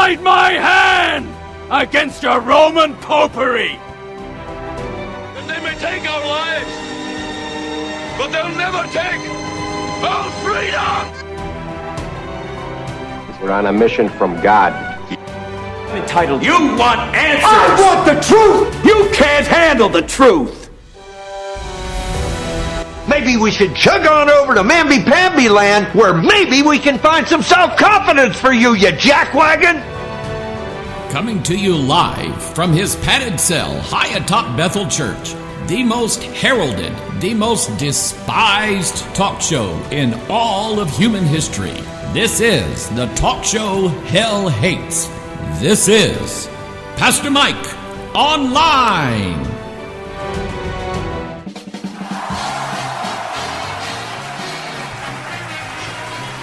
tried my hand against a Roman popery. And they may take our lives, but they'll never take our freedom! We're on a mission from God. Entitled, you want answers! I want the truth! You can't handle the truth! Maybe we should chug on over to Mamby-Pamby land, where maybe we can find some self-confidence for you, you jackwagon! Coming to you live from his padded cell high atop Bethel Church, the most heralded, the most despised talk show in all of human history. This is the talk show hell hates. This is Pastor Mike Online.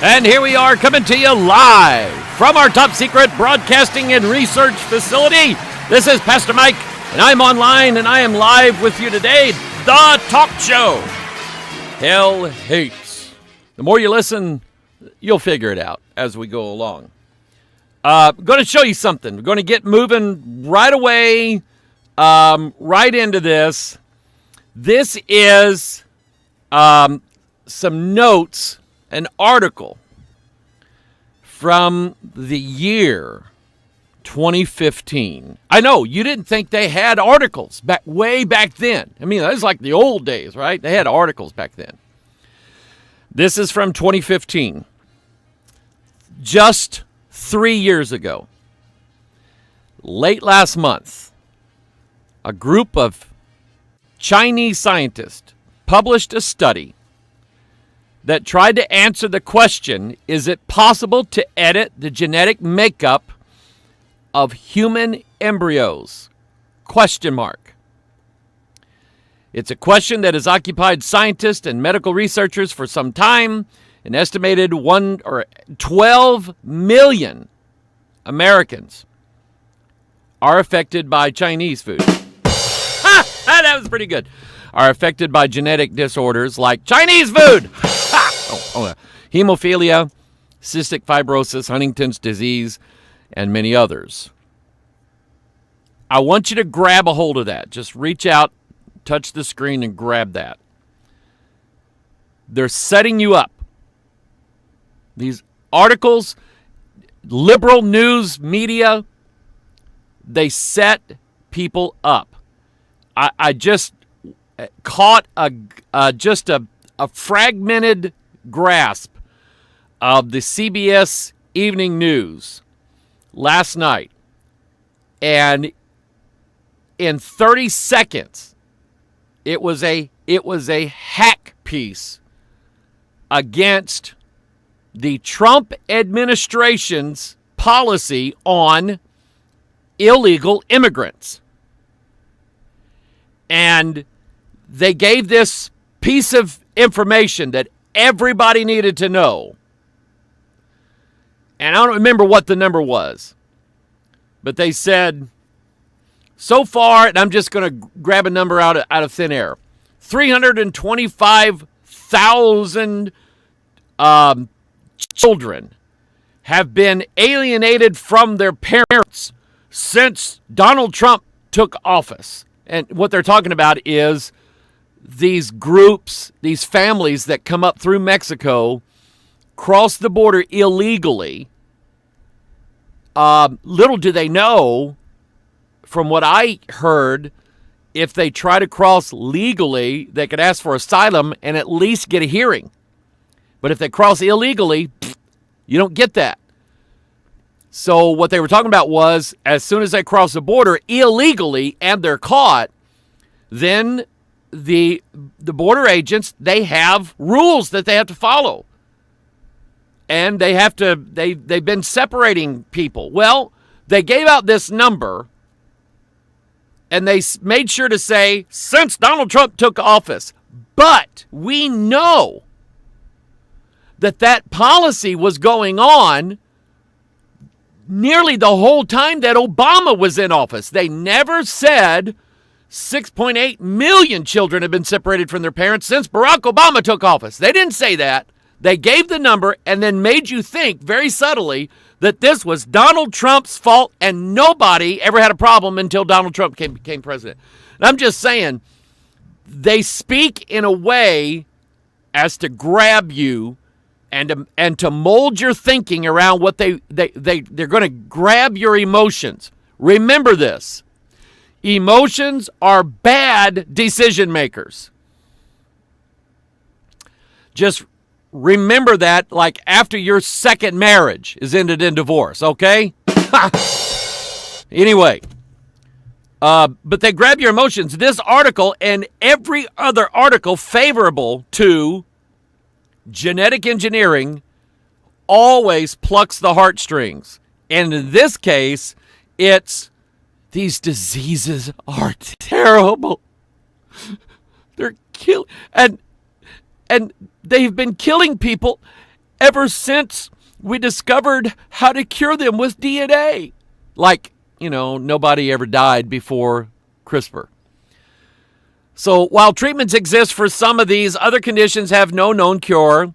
And here we are coming to you live from our top secret broadcasting and research facility. This is Pastor Mike, and I'm online, and I am live with you today. The talk show hell hates. The more you listen, you'll figure it out as we go along. I'm going to show you something. We're going to get moving right away, right into this. This is some notes, an article from the year 2015. I know, you didn't think they had articles way back then. I mean, that was like the old days, right? They had articles back then. This is from 2015. Just 3 years ago. Late last month, a group of Chinese scientists published a study that tried to answer the question, is it possible to edit the genetic makeup of human embryos? Question mark. It's a question that has occupied scientists and medical researchers for some time. An estimated 12 million Americans are affected by Chinese food. That was pretty good. Are affected by genetic disorders like Chinese food. Hemophilia, cystic fibrosis, Huntington's disease, and many others. I want you to grab a hold of that. Just reach out, touch the screen, and grab that. They're setting you up. These articles, liberal news media, they set people up. I just caught a fragmented grasp of the CBS Evening News last night, and in 30 seconds, it was a hack piece against the Trump administration's policy on illegal immigrants. And they gave this piece of information that everybody needed to know. And I don't remember what the number was. But they said, so far, and I'm just going to grab a number out of thin air, 325,000 children have been alienated from their parents since Donald Trump took office. And what they're talking about is these groups, these families that come up through Mexico, cross the border illegally. Little do they know, from what I heard, if they try to cross legally, they could ask for asylum and at least get a hearing. But if they cross illegally, you don't get that. So what they were talking about was, as soon as they cross the border illegally and they're caught, then the border agents, they have rules that they have to follow. And they've been separating people. Well, they gave out this number, and they made sure to say, since Donald Trump took office. But we know that policy was going on nearly the whole time that Obama was in office. They never said 6.8 million children have been separated from their parents since Barack Obama took office. They didn't say that. They gave the number and then made you think very subtly that this was Donald Trump's fault and nobody ever had a problem until Donald Trump became president. And I'm just saying, they speak in a way as to grab you and to mold your thinking around what they're going to grab your emotions. Remember this. Emotions are bad decision makers. Just remember that, like after your second marriage is ended in divorce, okay? Anyway, but they grab your emotions. This article and every other article favorable to genetic engineering always plucks the heartstrings. And in this case, it's these diseases are terrible. They're killing, and they've been killing people ever since we discovered how to cure them with DNA. Like, nobody ever died before CRISPR. So while treatments exist for some of these, other conditions have no known cure.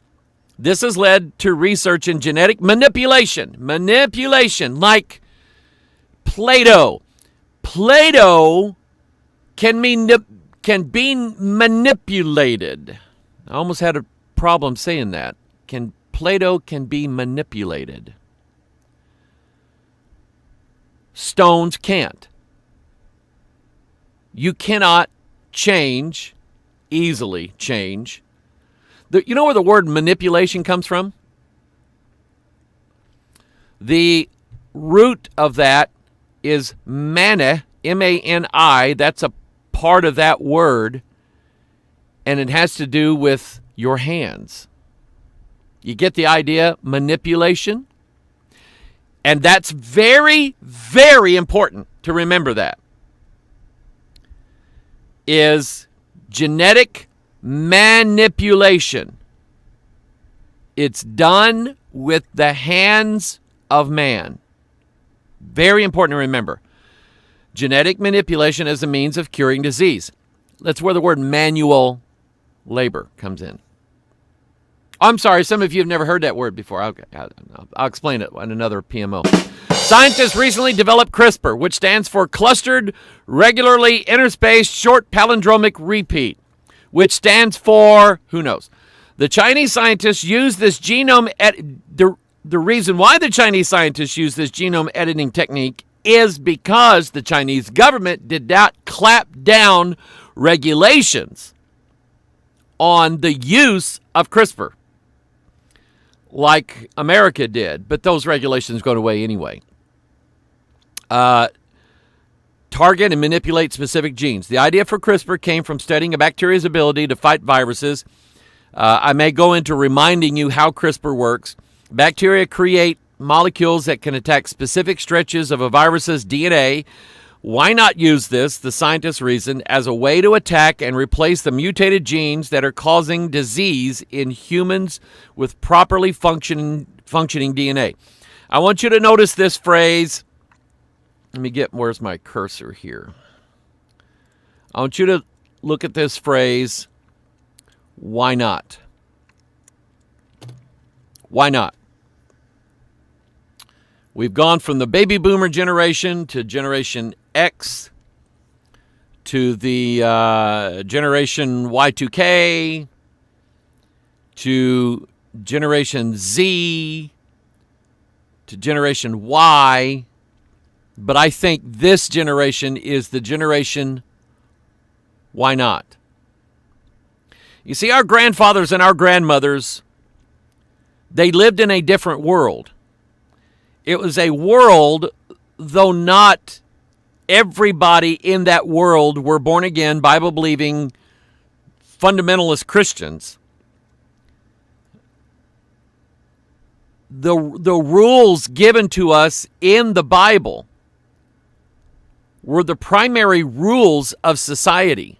This has led to research in genetic manipulation. Manipulation, like Play-Doh. Play-Doh can be manipulated. I almost had a problem saying that. Play-Doh can be manipulated. Stones can't. You cannot easily change. You know where the word manipulation comes from? The root of that is mani, M-A-N-I. That's a part of that word, and it has to do with your hands. You get the idea? Manipulation? And that's very, very important to remember that. Is genetic manipulation. It's done with the hands of man. Very important to remember. Genetic manipulation as a means of curing disease. That's where the word manual labor comes in. I'm sorry, some of you have never heard that word before. I'll explain it on another PMO. Scientists recently developed CRISPR, which stands for Clustered Regularly Interspaced Short Palindromic Repeat, which stands for, who knows. The Chinese scientists use this genome, the reason why the Chinese scientists use this genome editing technique is because the Chinese government did not clap down regulations on the use of CRISPR like America did, but those regulations go away anyway. Target and manipulate specific genes. The idea for CRISPR came from studying a bacteria's ability to fight viruses. I may go into reminding you how CRISPR works. Bacteria create molecules that can attack specific stretches of a virus's DNA. Why not use this, the scientists reasoned, as a way to attack and replace the mutated genes that are causing disease in humans with properly functioning DNA? I want you to notice this phrase. Let me get, where's my cursor here? I want you to look at this phrase, why not? Why not? We've gone from the baby boomer generation to Generation X to the Generation Y2K to Generation Z to Generation Y. But I think this generation is the generation, why not? You see, our grandfathers and our grandmothers, they lived in a different world. It was a world, though not everybody in that world were born again, Bible-believing, fundamentalist Christians. The rules given to us in the Bible were the primary rules of society.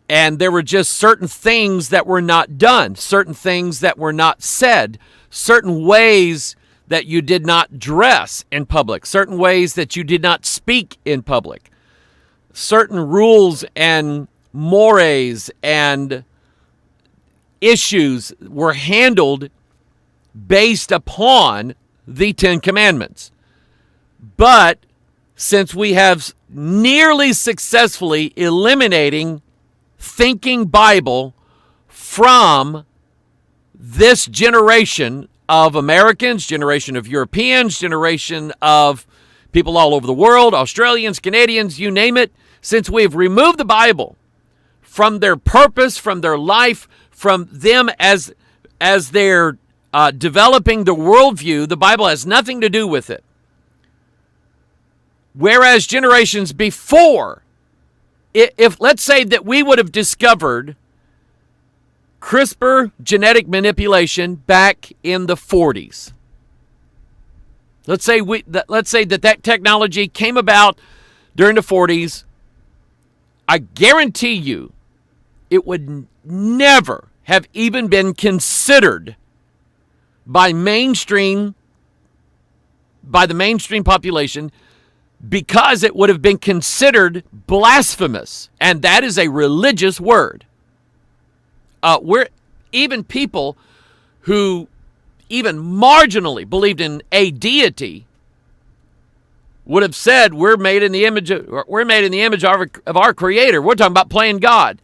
And there were just certain things that were not done, certain things that were not said, certain ways that you did not dress in public, certain ways that you did not speak in public, certain rules and mores and issues were handled based upon the Ten Commandments. But since we have nearly successfully eliminating thinking Bible from this generation of Americans, generation of Europeans, generation of people all over the world, Australians, Canadians, you name it, since we've removed the Bible from their purpose, from their life, from them as they're developing the worldview, the Bible has nothing to do with it. Whereas generations before, if let's say that we would have discovered CRISPR genetic manipulation back in the 40s. Let's say that technology came about during the 40s. I guarantee you it would never have even been considered by the mainstream population, because it would have been considered blasphemous, and that is a religious word. We're even people who even marginally believed in a deity would have said we're made in the image of our Creator. We're talking about playing God.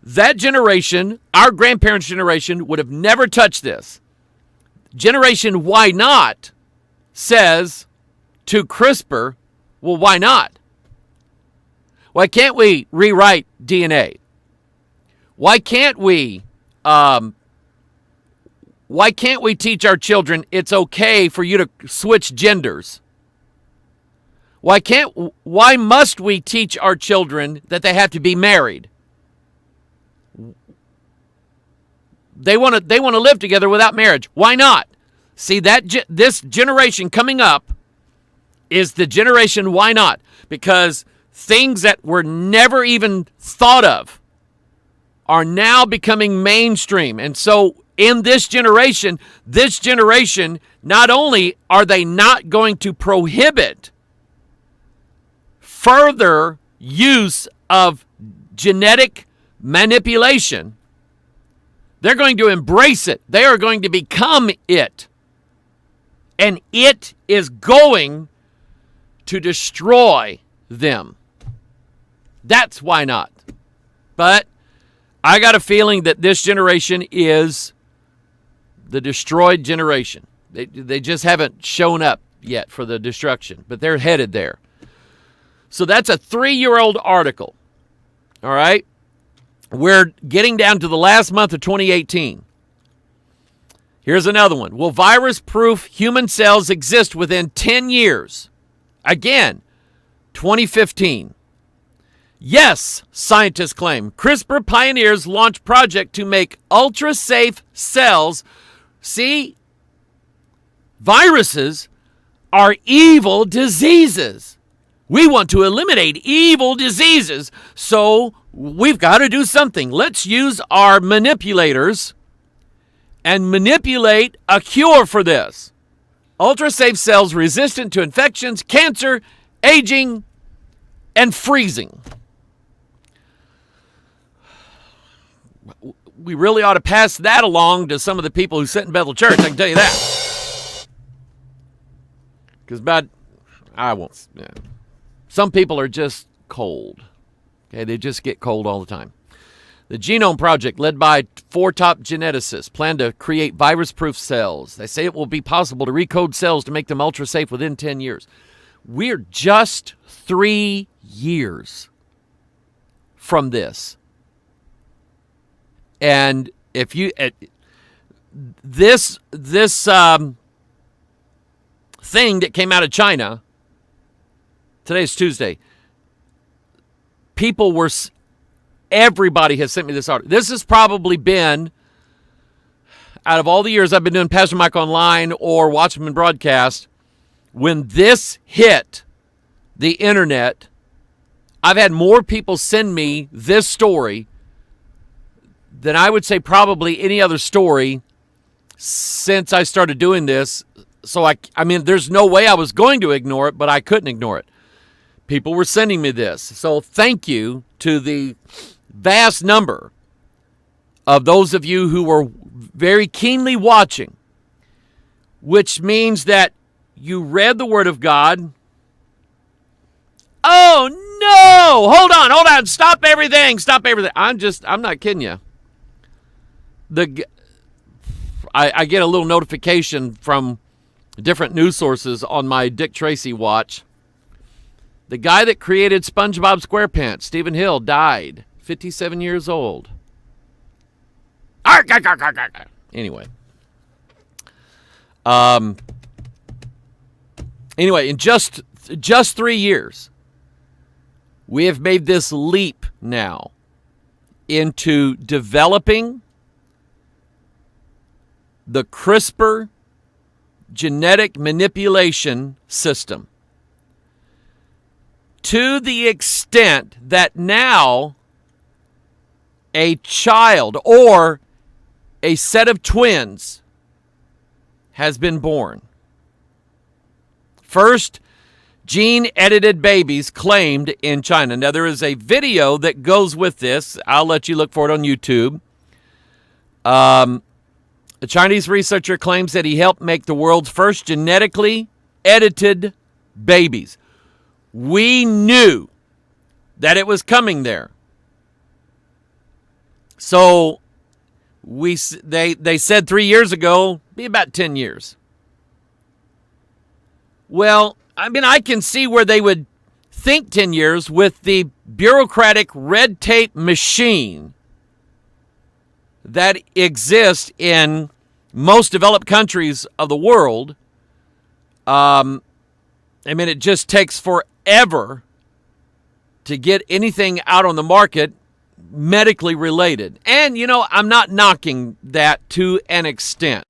That generation, our grandparents' generation, would have never touched this. Generation Why Not says to CRISPR, well, why not? Why can't we rewrite DNA? Why can't we teach our children it's okay for you to switch genders? Why must we teach our children that they have to be married? They want to live together without marriage. Why not? See, this generation coming up is the generation why not? Because things that were never even thought of are now becoming mainstream. And so in this generation, not only are they not going to prohibit further use of genetic manipulation, they're going to embrace it. They are going to become it. And it is going to destroy them. That's why not. But I got a feeling that this generation is the destroyed generation. They just haven't shown up yet for the destruction, but they're headed there. So that's a 3-year-old article. All right? We're getting down to the last month of 2018. Here's another one. Will virus-proof human cells exist within 10 years? Again, 2015. Yes, scientists claim. CRISPR pioneers launch project to make ultra-safe cells. See, viruses are evil diseases. We want to eliminate evil diseases, so we've got to do something. Let's use our manipulators and manipulate a cure for this. Ultra-safe cells resistant to infections, cancer, aging, and freezing. We really ought to pass that along to some of the people who sit in Bethel Church, I can tell you that. Because some people are just cold. Okay, they just get cold all the time. The Genome Project, led by 4 top geneticists, plan to create virus-proof cells. They say it will be possible to recode cells to make them ultra-safe within 10 years. We're just 3 years from this. And if you this thing that came out of China, today's Tuesday, everybody has sent me this article. This has probably been, out of all the years I've been doing Pastor Mike Online or Watchman Broadcast, when this hit the internet, I've had more people send me this story than I would say probably any other story since I started doing this. So I mean, there's no way I was going to ignore it, but I couldn't ignore it. People were sending me this. So thank you to the vast number of those of you who were very keenly watching which means that you read the Word of God. Oh, no! Hold on. Stop everything. I'm not kidding you. I get a little notification from different news sources on my Dick Tracy watch. The guy that created SpongeBob SquarePants, Stephen Hill, died, 57 years old. Anyway. In just 3 years, we have made this leap now into developing the CRISPR genetic manipulation system to the extent that now a child or a set of twins has been born. First gene-edited babies claimed in China. Now, there is a video that goes with this. I'll let you look for it on YouTube. A Chinese researcher claims that he helped make the world's first genetically edited babies. We knew that it was coming there. So they said 3 years ago, be about 10 years. Well, I mean, I can see where they would think 10 years with the bureaucratic red tape machine that exists in most developed countries of the world. It just takes forever to get anything out on the market medically related. And, I'm not knocking that to an extent.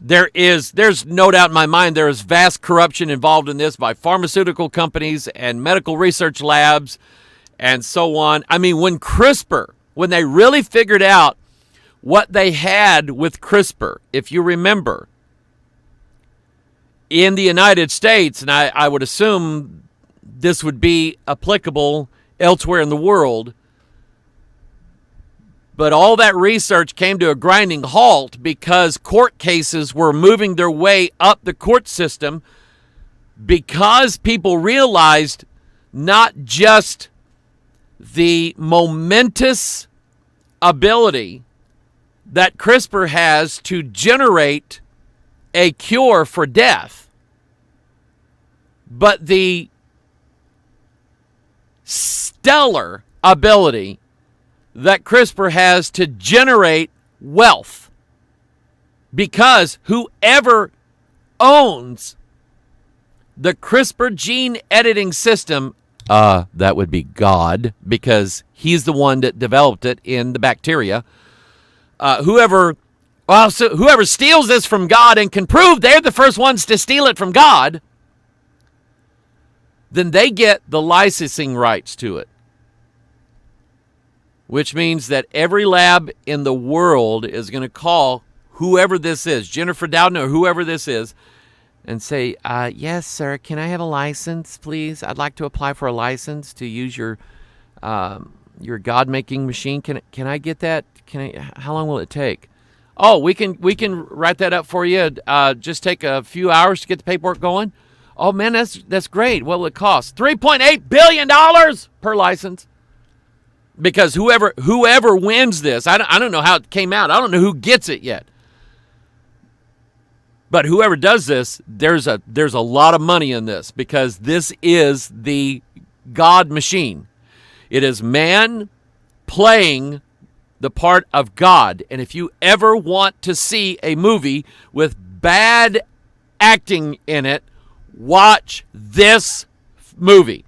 There's no doubt in my mind there is vast corruption involved in this by pharmaceutical companies and medical research labs and so on. I mean, when they really figured out what they had with CRISPR, if you remember, in the United States, and I would assume this would be applicable elsewhere in the world, but all that research came to a grinding halt because court cases were moving their way up the court system because people realized not just the momentous ability that CRISPR has to generate a cure for death, but the stellar ability that CRISPR has to generate wealth. Because whoever owns the CRISPR gene editing system, that would be God, because he's the one that developed it in the bacteria. Whoever steals this from God and can prove they're the first ones to steal it from God, then they get the licensing rights to it. Which means that every lab in the world is going to call whoever this is, Jennifer Doudna or whoever this is, and say, yes, sir, can I have a license, please? I'd like to apply for a license to use your God-making machine. Can I get that? How long will it take? Oh, we can write that up for you. Just take a few hours to get the paperwork going. Oh, man, that's great. What will it cost? $3.8 billion per license. Because whoever wins this, I don't know how it came out. I don't know who gets it yet. But whoever does this, there's a lot of money in this because this is the God machine. It is man playing the part of God. And if you ever want to see a movie with bad acting in it, watch this movie.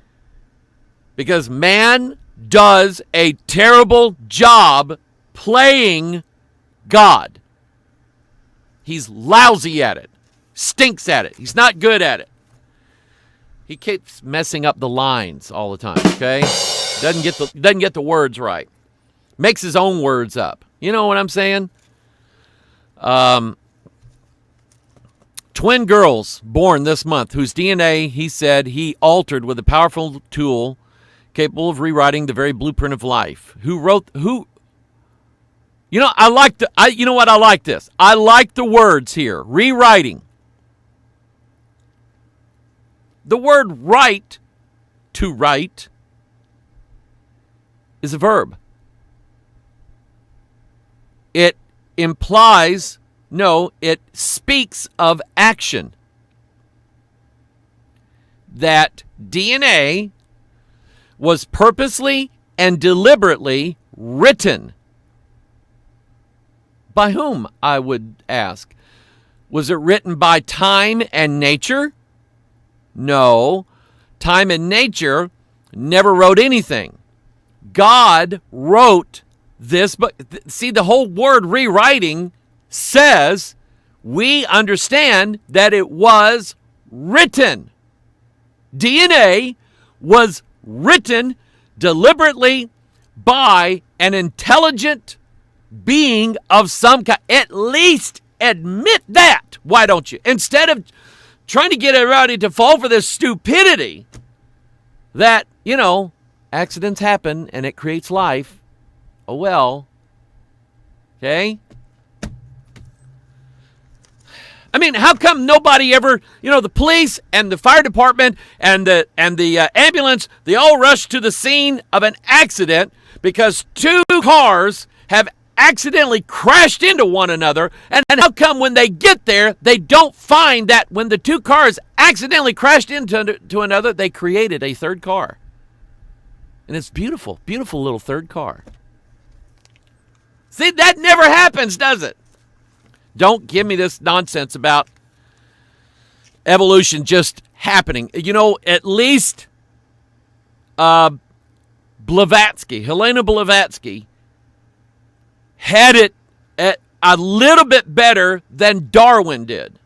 Because man does a terrible job playing God. He's lousy at it. Stinks at it. He's not good at it. He keeps messing up the lines all the time, okay? Doesn't get the words right. Makes his own words up. You know what I'm saying? Twin girls born this month whose DNA, he said, he altered with a powerful tool capable of rewriting the very blueprint of life. Who You know, you know what? I like this. I like the words here. Rewriting. The word write, to write, is a verb. It implies, no, it speaks of action. That DNA was purposely and deliberately written. By whom, I would ask? Was it written by time and nature? No. Time and nature never wrote anything. God wrote this, but see, the whole word rewriting says we understand that it was written. DNA was written deliberately by an intelligent being of some kind. At least admit that. Why don't you? Instead of trying to get everybody to fall for this stupidity that, you know, accidents happen and it creates life. Oh, well. Okay? I mean, how come nobody ever, you know, the police and the fire department and the ambulance, they all rush to the scene of an accident because two cars have accidentally crashed into one another, and how come when they get there, they don't find that when the two cars accidentally crashed into another, they created a third car. And it's beautiful, beautiful little third car. See, that never happens, does it? Don't give me this nonsense about evolution just happening. You know, at least Blavatsky, Helena Blavatsky, had it a little bit better than Darwin did.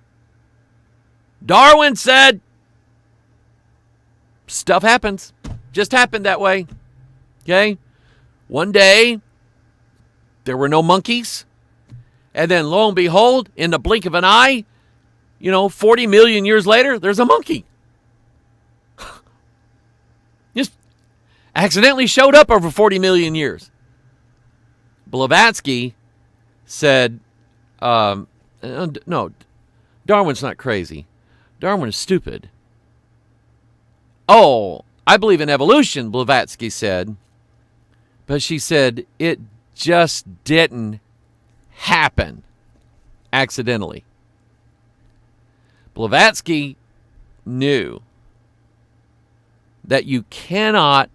Darwin said, stuff happens. Just happened that way. Okay? One day, there were no monkeys. And then lo and behold, in the blink of an eye, 40 million years later, there's a monkey. Just accidentally showed up over 40 million years. Blavatsky said, no, Darwin's not crazy. Darwin is stupid. Oh, I believe in evolution, Blavatsky said. But she said, it just didn't happen accidentally. Blavatsky knew that you cannot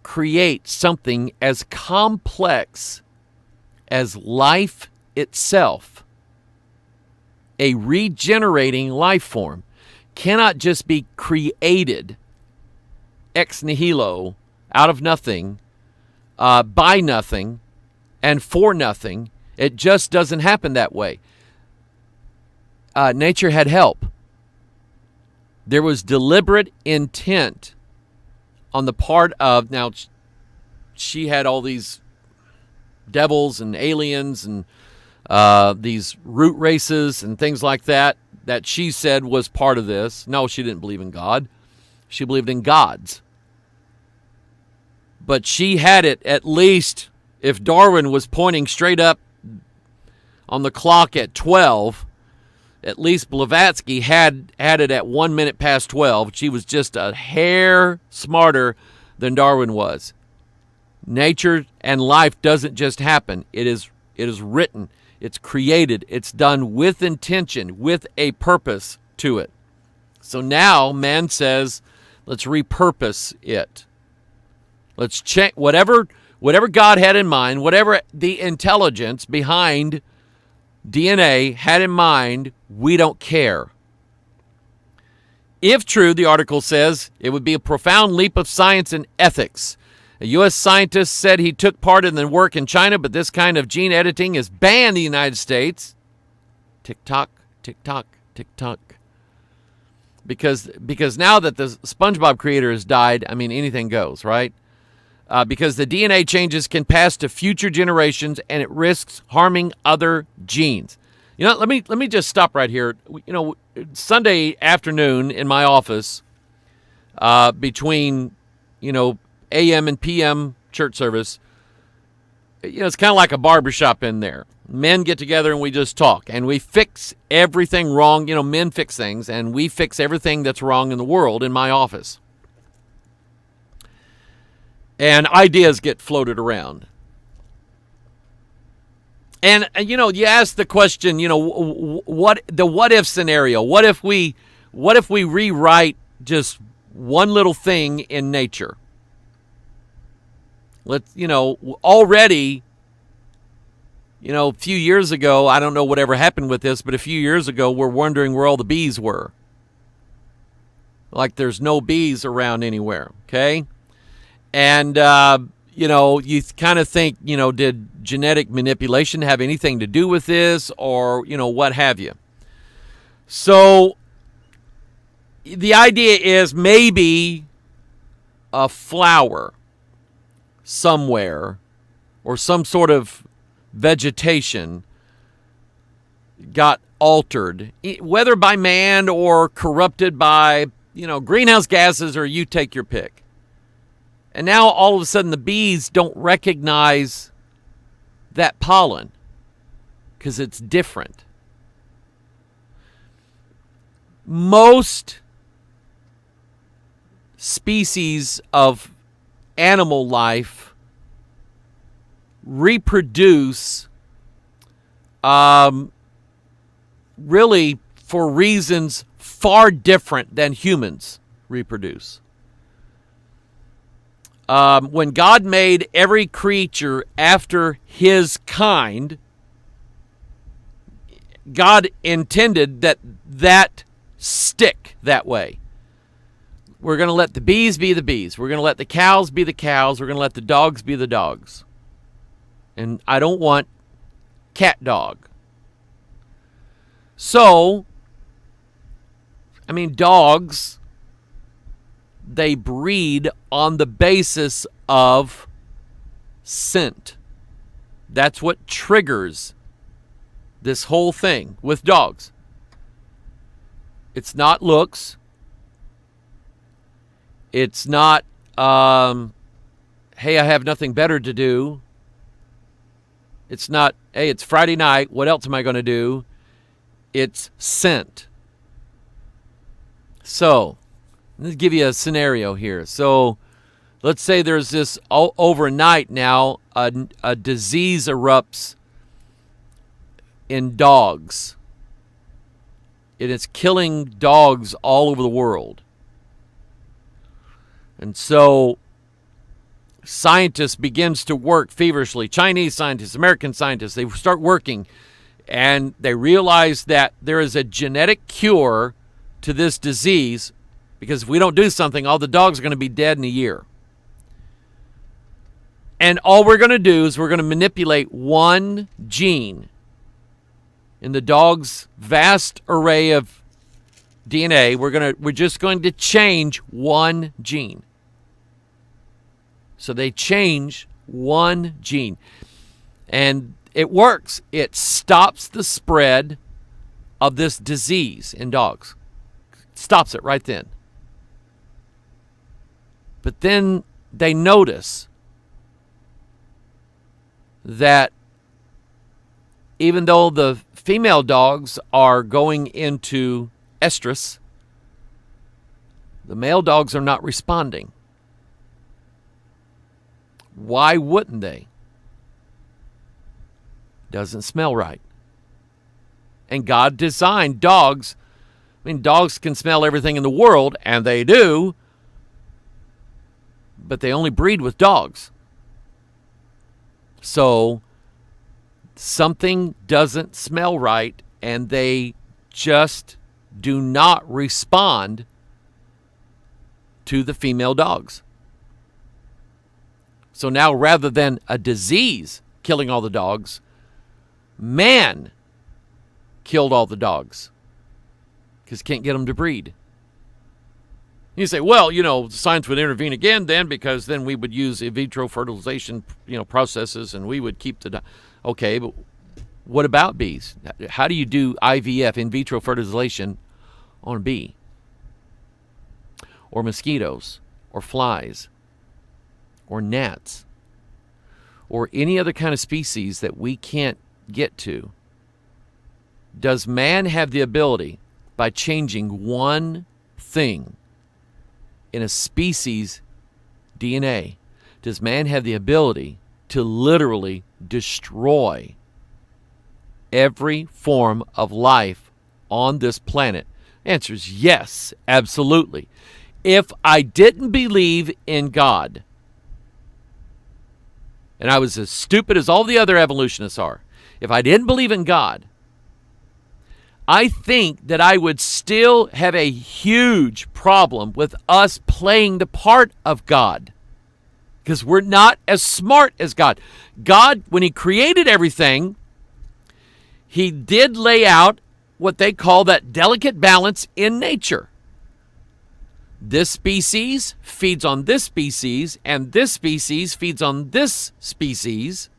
create something as complex as life itself. A regenerating life form cannot just be created ex nihilo, out of nothing, by nothing, and for nothing. It just doesn't happen that way. Nature had help. There was deliberate intent on the part of, now she had all these devils and aliens and these root races and things like that she said was part of this. No, she didn't believe in God. She believed in gods. But she had it, at least if Darwin was pointing straight up on the clock at 12, at least Blavatsky had it at 1 minute past 12. She was just a hair smarter than Darwin was. Nature and life doesn't just happen. It is written. It's created. It's done with intention, with a purpose to it. So now man says, let's repurpose it. Let's check whatever God had in mind, whatever the intelligence behind DNA had in mind, we don't care. If true, the article says, it would be a profound leap of science and ethics. A U.S. scientist said he took part in the work in China, but this kind of gene editing is banned in the United States. Tick-tock, tick-tock, tick-tock. Because now that the SpongeBob creator has died, anything goes, right? Because the DNA changes can pass to future generations, and it risks harming other genes. Let me just stop right here. Sunday afternoon in my office, between AM and PM church service, it's kind of like a barbershop in there. Men get together and we just talk and we fix everything wrong. Men fix things and we fix everything that's wrong in the world in my office. And ideas get floated around. And, you ask the question, what if scenario? What if we rewrite just one little thing in nature? Already, a few years ago, I don't know whatever happened with this, but a few years ago, we're wondering where all the bees were. Like there's no bees around anywhere, okay? And, you kind of think, did genetic manipulation have anything to do with this or, what have you? So the idea is maybe a flower somewhere or some sort of vegetation got altered, whether by man or corrupted by, greenhouse gases, or you take your pick. And now all of a sudden the bees don't recognize that pollen because it's different. Most species of animal life reproduce really for reasons far different than humans reproduce. When God made every creature after his kind, God intended that stick that way. We're going to let the bees be the bees. We're going to let the cows be the cows. We're going to let the dogs be the dogs. And I don't want cat dog. So, dogs, they breed on the basis of scent. That's what triggers this whole thing with dogs. It's not looks. It's not, hey, I have nothing better to do. It's not, hey, it's Friday night. What else am I going to do? It's scent. So, let's give you a scenario here. So, let's say there's this overnight now, a disease erupts in dogs. It is killing dogs all over the world. And so scientists begins to work feverishly. Chinese scientists, American scientists, they start working and they realize that there is a genetic cure to this disease, because if we don't do something, all the dogs are going to be dead in a year. And all we're going to do is we're going to manipulate one gene in the dog's vast array of DNA. We're just going to change one gene. So they change one gene. And it works. It stops the spread of this disease in dogs. Stops it right then. But then they notice that even though the female dogs are going into estrus, the male dogs are not responding. Why wouldn't they? Doesn't smell right. And God designed dogs. Dogs can smell everything in the world, and they do, but they only breed with dogs. So something doesn't smell right, and they just do not respond to the female dogs. So now, rather than a disease killing all the dogs, man killed all the dogs because can't get them to breed. You say, well, science would intervene again then, because then we would use in vitro fertilization, processes, and we would keep the... Okay, but what about bees? How do you do IVF, in vitro fertilization, on a bee? Or mosquitoes, or flies, or gnats, or any other kind of species that we can't get to, does man have the ability, by changing one thing in a species DNA, does man have the ability to literally destroy every form of life on this planet? Answer is yes, absolutely. If I didn't believe in God, and I was as stupid as all the other evolutionists are, if I didn't believe in God, I think that I would still have a huge problem with us playing the part of God, because we're not as smart as God. God, when he created everything, he did lay out what they call that delicate balance in nature. This species feeds on this species, and this species feeds on this species.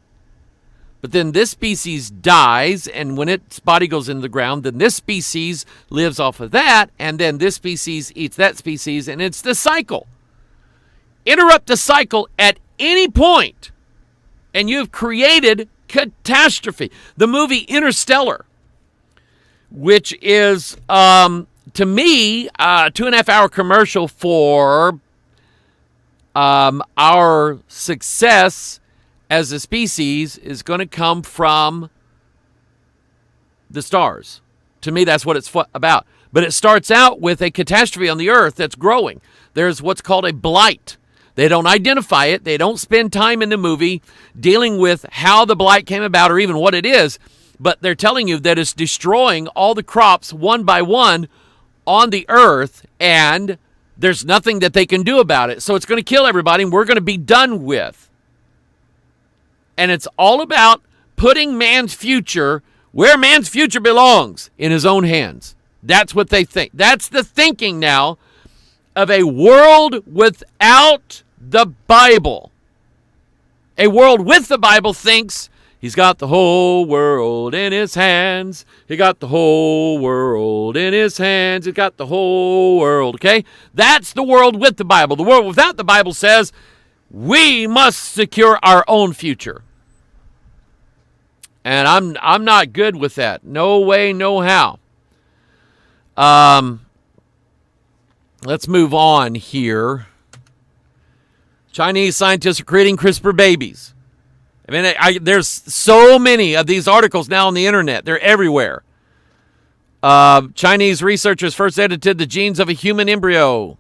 But then this species dies, and when its body goes into the ground, then this species lives off of that, and then this species eats that species, and it's the cycle. Interrupt the cycle at any point, and you've created catastrophe. The movie Interstellar, which is, to me, a 2.5-hour commercial for our success as a species is going to come from the stars. To me, that's what it's about. But it starts out with a catastrophe on the earth that's growing. There's what's called a blight. They don't identify it. They don't spend time in the movie dealing with how the blight came about or even what it is. But they're telling you that it's destroying all the crops one by one on the earth, and there's nothing that they can do about it. So it's going to kill everybody, and we're going to be done with. And it's all about putting man's future where man's future belongs, in his own hands. That's what they think. That's the thinking now of a world without the Bible. A world with the Bible thinks he's got the whole world in his hands. He got the whole world in his hands. He got the whole world, okay? That's the world with the Bible. The world without the Bible says we must secure our own future. And I'm not good with that. No way, no how. Let's move on here. Chinese scientists are creating CRISPR babies. I mean, there's so many of these articles now on the internet. They're everywhere. Chinese researchers first edited the genes of a human embryo.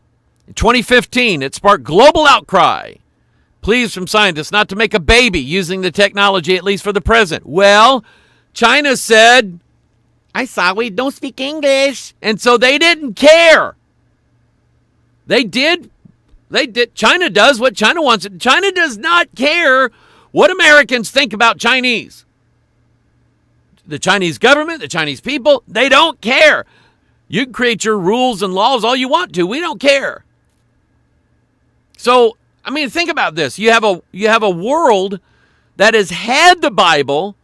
In 2015, it sparked global outcry. Pleas from scientists not to make a baby using the technology, at least for the present. Well, China said, I saw we don't speak English. And so they didn't care. They did. China does what China wants. China does not care what Americans think about Chinese. The Chinese government, the Chinese people, they don't care. You can create your rules and laws all you want to. We don't care. So, I mean, think about this. You have a world that has had the Bible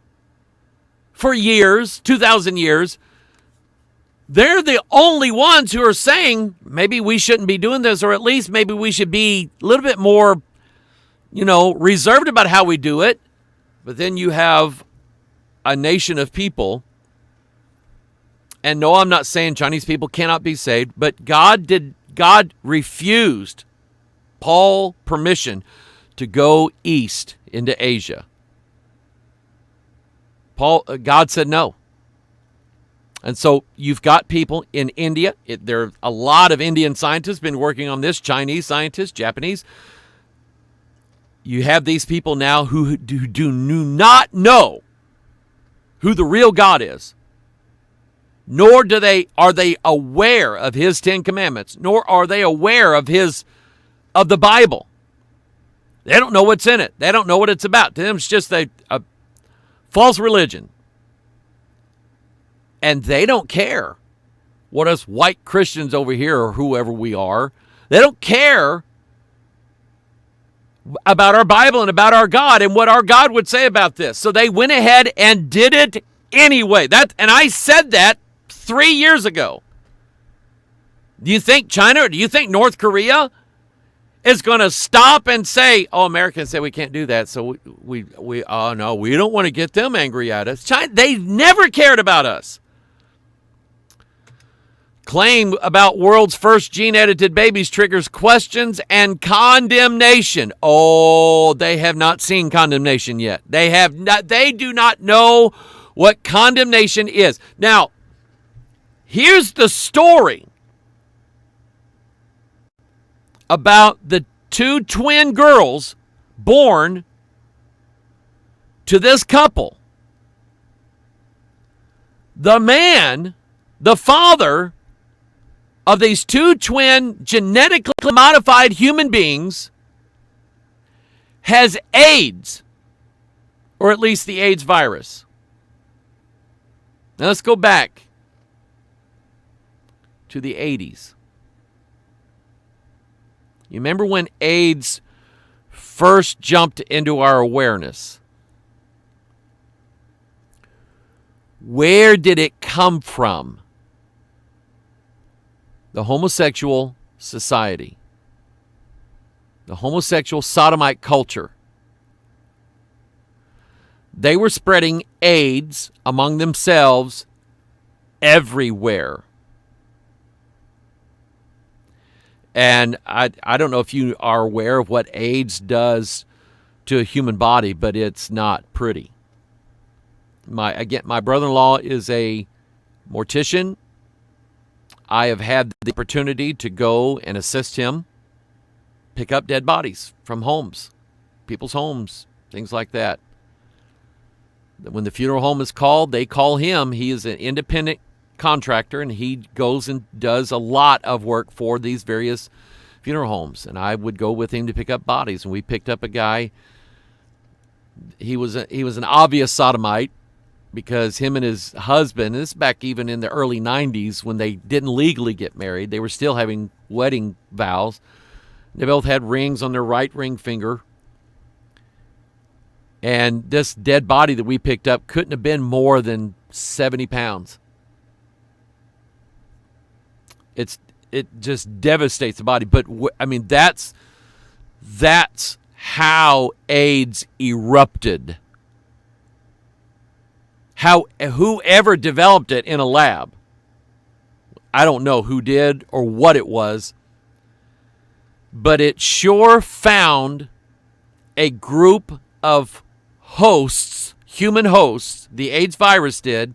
for years, 2,000 years. They're the only ones who are saying maybe we shouldn't be doing this, or at least maybe we should be a little bit more, reserved about how we do it. But then you have a nation of people, and no, I'm not saying Chinese people cannot be saved, but God refused Paul permission to go east into Asia. God said no. And so you've got people in India. There are a lot of Indian scientists been working on this, Chinese scientists, Japanese. You have these people now who do not know who the real God is. Nor are they aware of his 10 commandments, nor are they aware of the Bible. They don't know what's in it. They don't know what it's about. To them, it's just a false religion. And they don't care what us white Christians over here or whoever we are. They don't care about our Bible and about our God and what our God would say about this. So they went ahead and did it anyway. And I said that 3 years ago. Do you think China or do you think North Korea is going to stop and say, oh, Americans say we can't do that, so we no, we don't want to get them angry at us. China, they never cared about us. Claim about world's first gene-edited babies triggers questions and condemnation. Oh, they have not seen condemnation yet. They do not know what condemnation is. Now, here's the story about the 2 twin girls born to this couple. The man, the father of these 2 twin genetically modified human beings, has AIDS, or at least the AIDS virus. Now let's go back to the 80s. You remember when AIDS first jumped into our awareness? Where did it come from? The homosexual society. The homosexual sodomite culture. They were spreading AIDS among themselves everywhere. And I don't know if you are aware of what AIDS does to a human body, but it's not pretty. My brother-in-law is a mortician. I have had the opportunity to go and assist him pick up dead bodies from homes, people's homes, things like that. When the funeral home is called, they call him. He is an independent contractor, and he goes and does a lot of work for these various funeral homes. And I would go with him to pick up bodies, and we picked up a guy. He was an obvious sodomite, because him and his husband, and this is back even in the early 90s when they didn't legally get married, they were still having wedding vows. They both had rings on their right ring finger. And this dead body that we picked up couldn't have been more than 70 pounds. It just devastates the body. But I mean, that's how AIDS erupted. Whoever developed it in a lab, I don't know who did or what it was, but it sure found a group of hosts, human hosts, the AIDS virus did,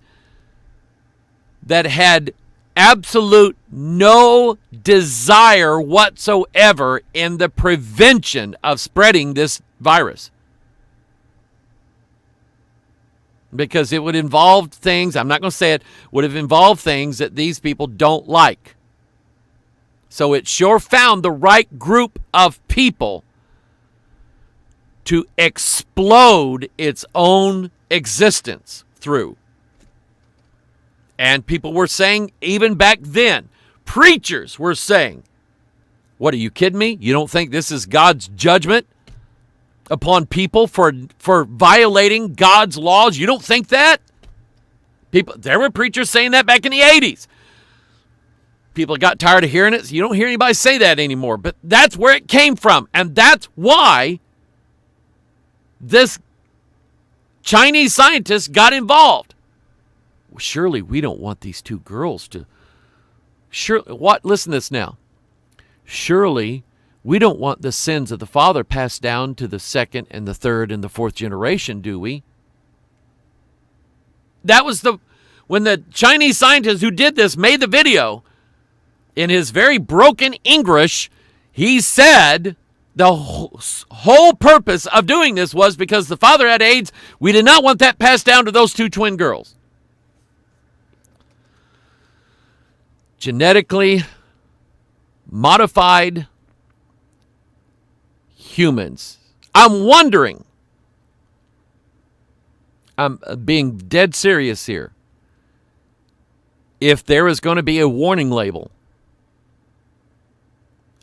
that had absolute no desire whatsoever in the prevention of spreading this virus. Because it would involve things, I'm not going to say it, would have involved things that these people don't like. So it sure found the right group of people to explode its own existence through. And people were saying, even back then, preachers were saying, what, are you kidding me? You don't think this is God's judgment upon people for violating God's laws? You don't think that? There were preachers saying that back in the 80s. People got tired of hearing it, so you don't hear anybody say that anymore. But that's where it came from. And that's why this Chinese scientist got involved. Well, surely we don't want these 2 girls to... Listen to this now. Surely we don't want the sins of the father passed down to the 2nd and the 3rd and the 4th generation, do we? That was when the Chinese scientist who did this made the video, in his very broken English, he said the whole purpose of doing this was because the father had AIDS. We did not want that passed down to those 2 twin girls. Genetically modified humans. I'm wondering, I'm being dead serious here, if there is going to be a warning label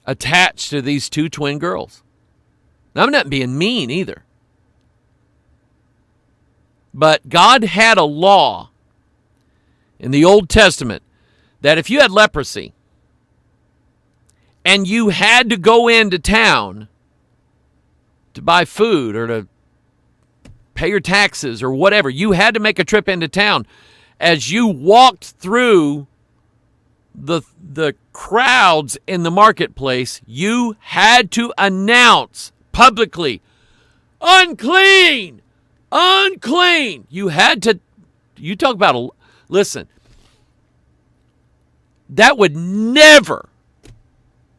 attached to these 2 twin girls. Now, I'm not being mean either. But God had a law in the Old Testament that if you had leprosy and you had to go into town to buy food or to pay your taxes or whatever, you had to make a trip into town. As you walked through the crowds in the marketplace, you had to announce publicly, unclean, unclean. You had to, you talk about, listen, that would never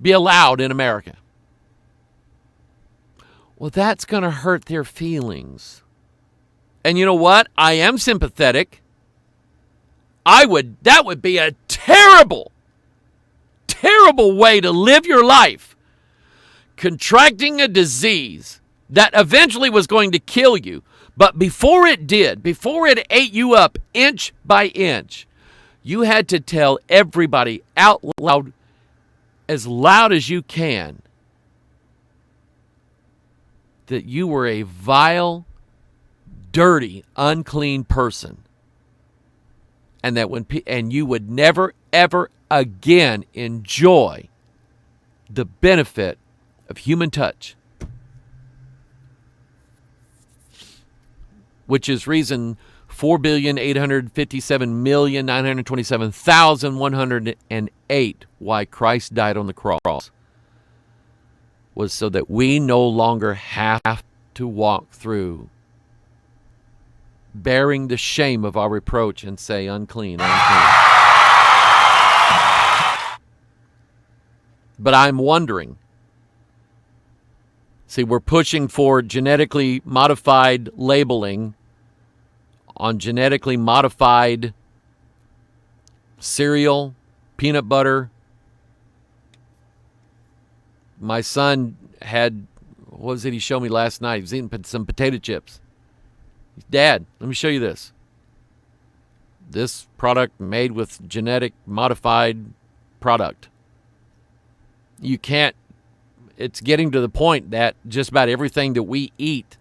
be allowed in America. Well, that's going to hurt their feelings. And you know what? I am sympathetic. That would be a terrible, terrible way to live your life. Contracting a disease that eventually was going to kill you. But before it did, before it ate you up inch by inch, you had to tell everybody out loud as you can, that you were a vile, dirty, unclean person. And that and you would never, ever again enjoy the benefit of human touch. Which is reason 4,857,927,108 why Christ died on the cross. Was so that we no longer have to walk through bearing the shame of our reproach and say, unclean, unclean. But I'm wondering, see, we're pushing for genetically modified labeling on genetically modified cereal, peanut butter. My son had, what was it he showed me last night? He was eating some potato chips. Dad, let me show you this. This product made with genetic modified product. You can't, it's getting to the point that just about everything that we eat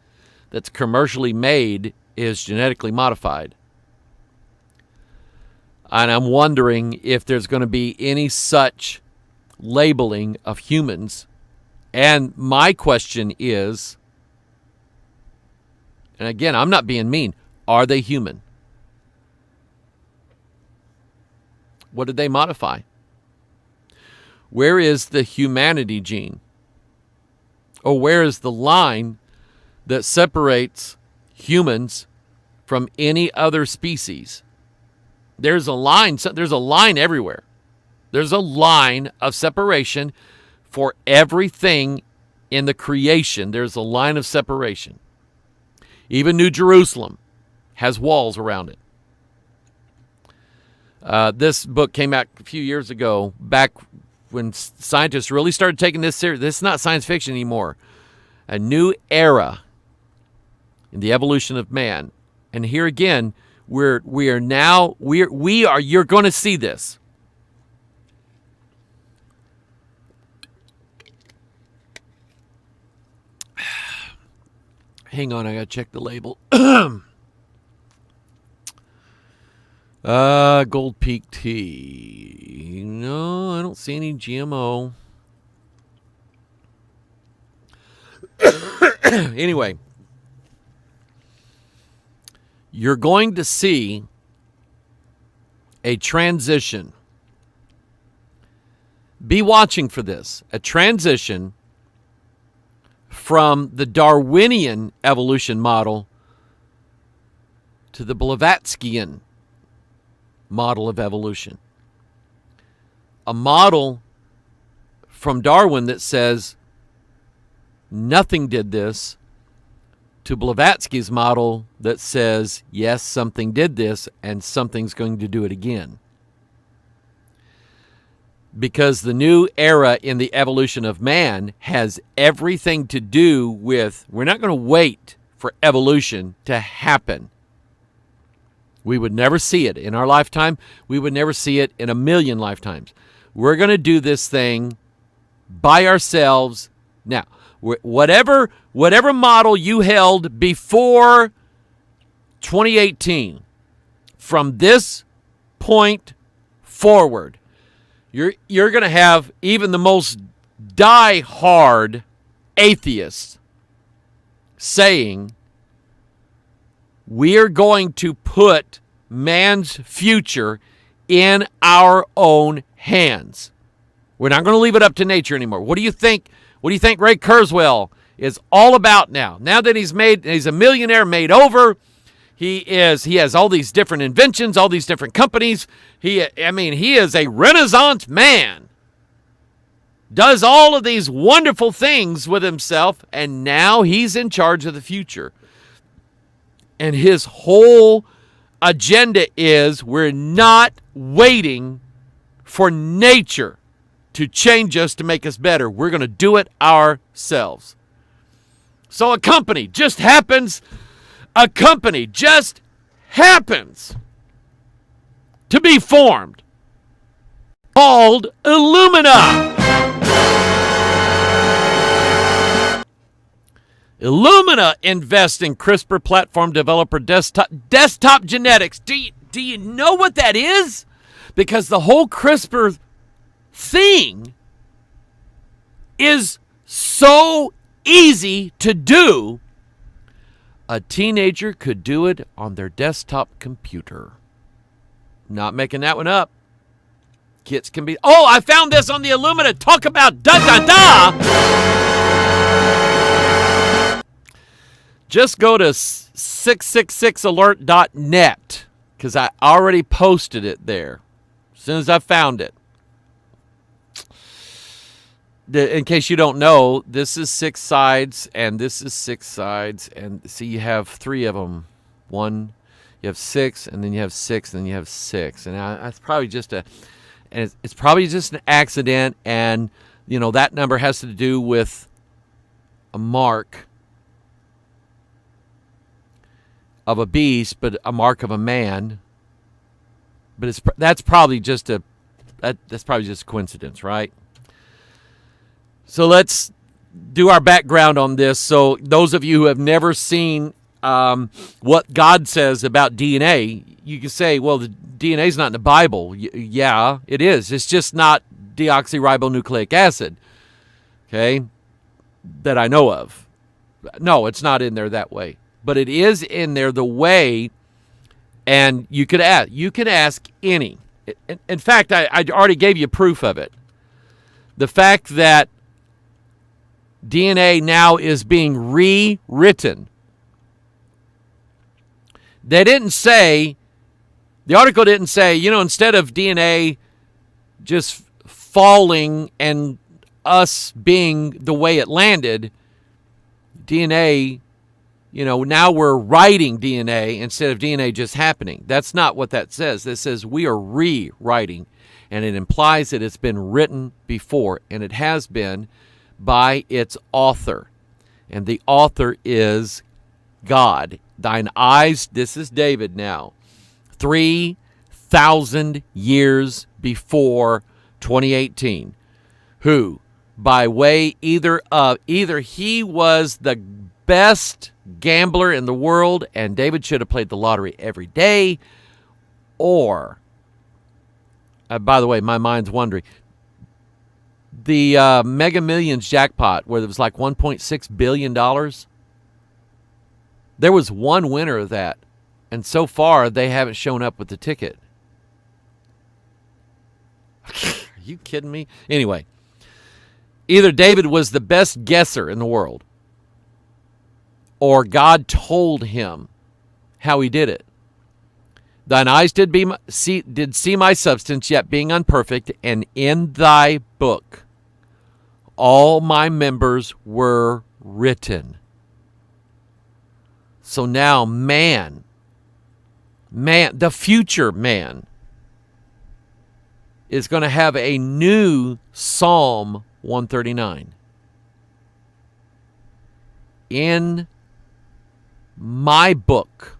that's commercially made is genetically modified. And I'm wondering if there's going to be any such labeling of humans. And my question is, and again, I'm not being mean, are they human? What did they modify? Where is the humanity gene? Or where is the line that separates humans from any other species? There's a line everywhere. There's a line of separation for everything in the creation. There's a line of separation. Even New Jerusalem has walls around it. This book came out a few years ago, back when scientists really started taking this serious. This is not science fiction anymore. A new era in the evolution of man. And here again, you're going to see this. Hang on, I gotta check the label. Gold Peak tea. No, I don't see any GMO. Anyway, you're going to see a transition. Be watching for this. A transition from the Darwinian evolution model to the Blavatskian model of evolution. A model from Darwin that says nothing did this, to Blavatsky's model that says, yes, something did this and something's going to do it again. Because the new era in the evolution of man has everything to do with, we're not going to wait for evolution to happen. We would never see it in our lifetime. We would never see it in a million lifetimes. We're going to do this thing by ourselves. Now, whatever model you held before 2018, from this point forward, you're going to have even the most die-hard atheists saying we are going to put man's future in our own hands. We're not going to leave it up to nature anymore. What do you think? What do you think Ray Kurzweil is all about now? Now that he's a millionaire made over, he has all these different inventions, all these different companies. He is a Renaissance man. Does all of these wonderful things with himself, and now he's in charge of the future. And his whole agenda is we're not waiting for nature to change us to make us better. We're going to do it ourselves. So a company just happens to be formed called Illumina. Illumina invests in CRISPR platform developer desktop genetics. Do you know what that is? Because the whole CRISPR thing is so easy to do. A teenager could do it on their desktop computer. Not making that one up. Kids can be... Oh, I found this on the Illumina. Talk about da-da-da. Just go to 666alert.net because I already posted it there as soon as I found it. In case you don't know, this is 6 sides and this is 6 sides. And see, you have 3 of them. You have 6 and then you have 6 and then you have 6. And that's probably just it's probably just an accident. And, that number has to do with a mark of a beast, but a mark of a man. But that's probably just a coincidence, right? So let's do our background on this. So those of you who have never seen what God says about DNA, you can say, well, the DNA is not in the Bible. Yeah, it is. It's just not deoxyribonucleic acid, okay, that I know of. No, it's not in there that way. But it is in there the way, and you can ask any. In fact, I already gave you proof of it. The fact that DNA now is being rewritten. They didn't say, the article didn't say, instead of DNA just falling and us being the way it landed, DNA, now we're writing DNA instead of DNA just happening. That's not what that says. It says we are rewriting, and it implies that it's been written before, and it has been by its author. And the author is God. Thine eyes, this is David now, 3,000 years before 2018, who, by way either he was the best gambler in the world and David should have played the lottery every day, or, by the way, my mind's wondering, the Mega Millions jackpot where there was like $1.6 billion, there was one winner of that, and so far they haven't shown up with the ticket. Are you kidding me? Anyway, either David was the best guesser in the world, or God told him how he did it. Thine eyes did see my substance, yet being unperfect, and in thy book all my members were written. So now man, the future man, is going to have a new Psalm 139. In my book,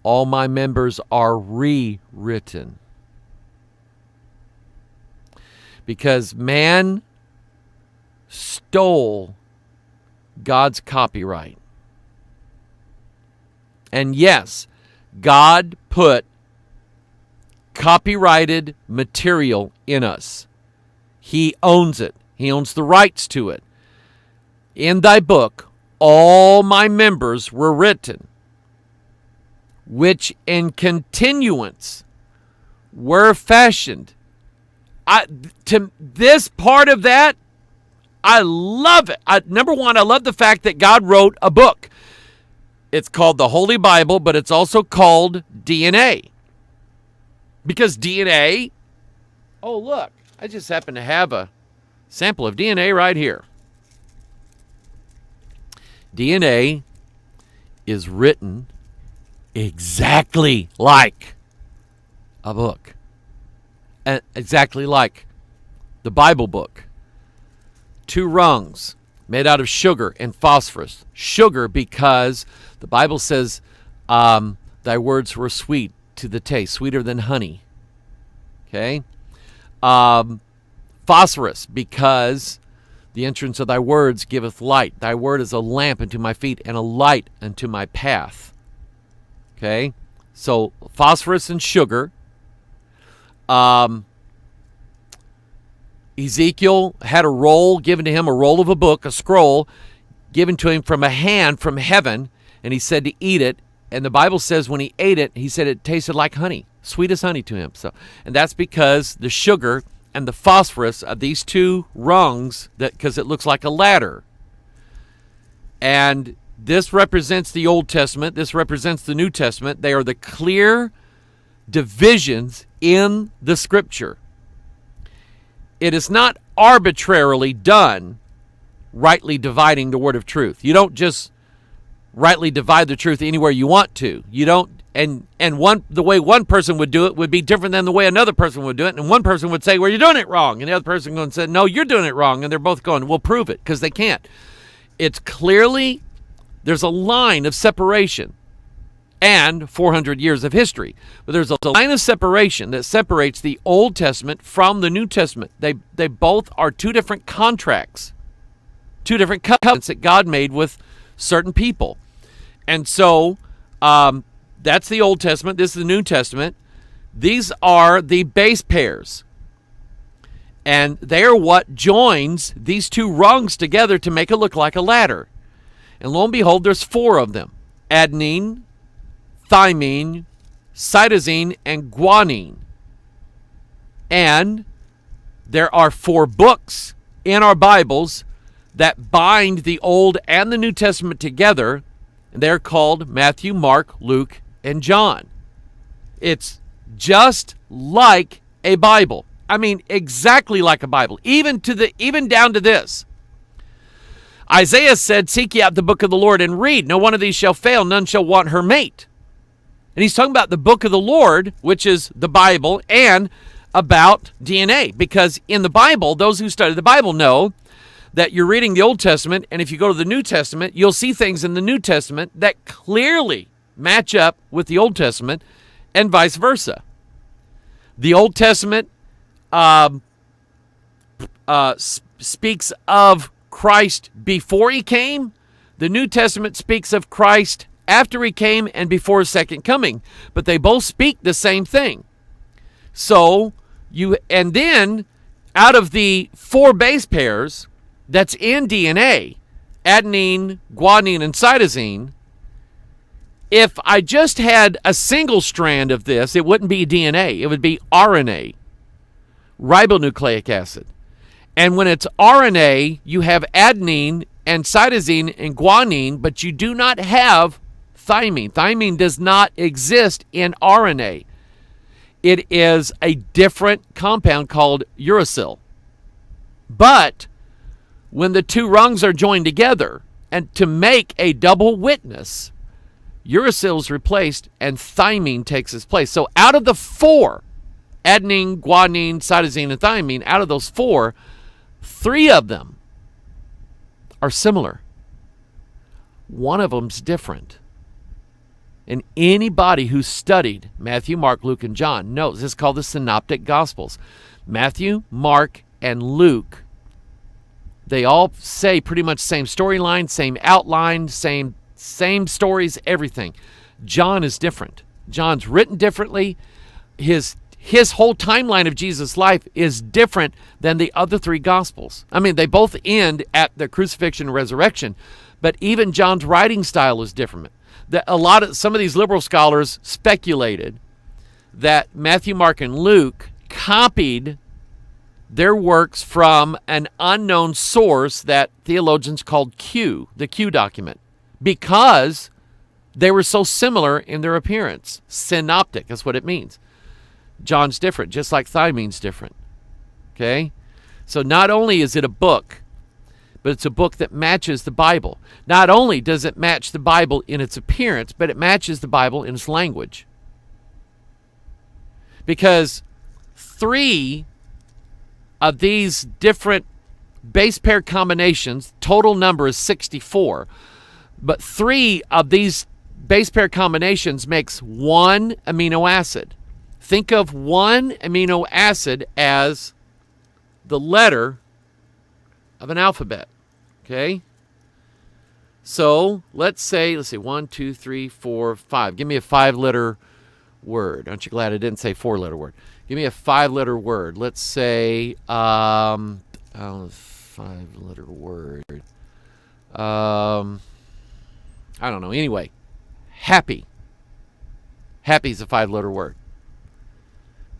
all my members are rewritten. Because man stole God's copyright. And yes, God put copyrighted material in us. He owns it. He owns the rights to it. In thy book, all my members were written, which in continuance were fashioned. To this part of that, I love it. Number one, I love the fact that God wrote a book. It's called the Holy Bible, but it's also called DNA. Because DNA, oh look, I just happen to have a sample of DNA right here. DNA is written exactly like a book. Exactly like the Bible book. 2 rungs made out of sugar and phosphorus. Sugar because the Bible says, thy words were sweet to the taste, sweeter than honey. Okay? Phosphorus because the entrance of thy words giveth light. Thy word is a lamp unto my feet and a light unto my path. Okay? So phosphorus and sugar. Ezekiel had a roll given to him, a roll of a book, a scroll given to him from a hand from heaven, and he said to eat it. And the Bible says when he ate it, he said it tasted like honey, sweet as honey to him. And that's because the sugar and the phosphorus of these 2 rungs, because it looks like a ladder. And this represents the Old Testament. This represents the New Testament. They are the clear divisions in the Scripture. It is not arbitrarily done, rightly dividing the word of truth. You don't just rightly divide the truth anywhere you want to. You don't, and the way one person would do it would be different than the way another person would do it. And one person would say, well, you're doing it wrong. And the other person going to say, no, you're doing it wrong. And they're both going, well, prove it, because they can't. It's clearly, there's a line of separation and 400 years of history. But there's a line of separation that separates the Old Testament from the New Testament. They both are 2 different contracts, 2 different covenants that God made with certain people. And so that's the Old Testament. This is the New Testament. These are the base pairs. And they are what joins these 2 rungs together to make it look like a ladder. And lo and behold, there's 4 of them. Adenine, thymine, cytosine, and guanine. And there are 4 books in our Bibles that bind the Old and the New Testament together. And they're called Matthew, Mark, Luke, and John. It's just like a Bible. I mean, exactly like a Bible, even down to this. Isaiah said, seek ye out the book of the Lord and read. No one of these shall fail, none shall want her mate. And he's talking about the book of the Lord, which is the Bible, and about DNA. Because in the Bible, those who study the Bible know that you're reading the Old Testament, and if you go to the New Testament, you'll see things in the New Testament that clearly match up with the Old Testament, and vice versa. The Old Testament speaks of Christ before he came. The New Testament speaks of Christ after he came and before his second coming. But they both speak the same thing. So, and then out of the 4 base pairs that's in DNA, adenine, guanine, and cytosine, if I just had a single strand of this, it wouldn't be DNA. It would be RNA, ribonucleic acid. And when it's RNA, you have adenine and cytosine and guanine, but you do not have thymine. Thymine does not exist in RNA. It is a different compound called uracil. But when the 2 rungs are joined together, and to make a double witness, uracil is replaced and thymine takes its place. So out of the 4, adenine, guanine, cytosine, and thymine, out of those 4, 3 of them are similar. One of them's different. And anybody who studied Matthew, Mark, Luke, and John knows this is called the Synoptic Gospels. Matthew, Mark, and Luke, they all say pretty much same storyline, same outline, same stories, everything. John is different. John's written differently. His his whole timeline of Jesus' life is different than the other three Gospels. I mean, they both end at the crucifixion and resurrection, but even John's writing style is different. Some of these liberal scholars speculated that Matthew, Mark, and Luke copied their works from an unknown source that theologians called Q, the Q document, because they were so similar in their appearance. Synoptic is what it means. John's different, just like thiamine's different. Okay? So not only is it a book, but it's a book that matches the Bible. Not only does it match the Bible in its appearance, but it matches the Bible in its language. Because 3 of these different base pair combinations, total number is 64, but 3 of these base pair combinations makes 1 amino acid. Think of 1 amino acid as the letter of an alphabet. Okay? So let's see, 1, 2, 3, 4, 5. Give me a 5-letter word. Aren't you glad I didn't say 4-letter word? Give me a 5-letter word. Let's say, 5-letter word. I don't know. Anyway, happy. Happy is a 5-letter word.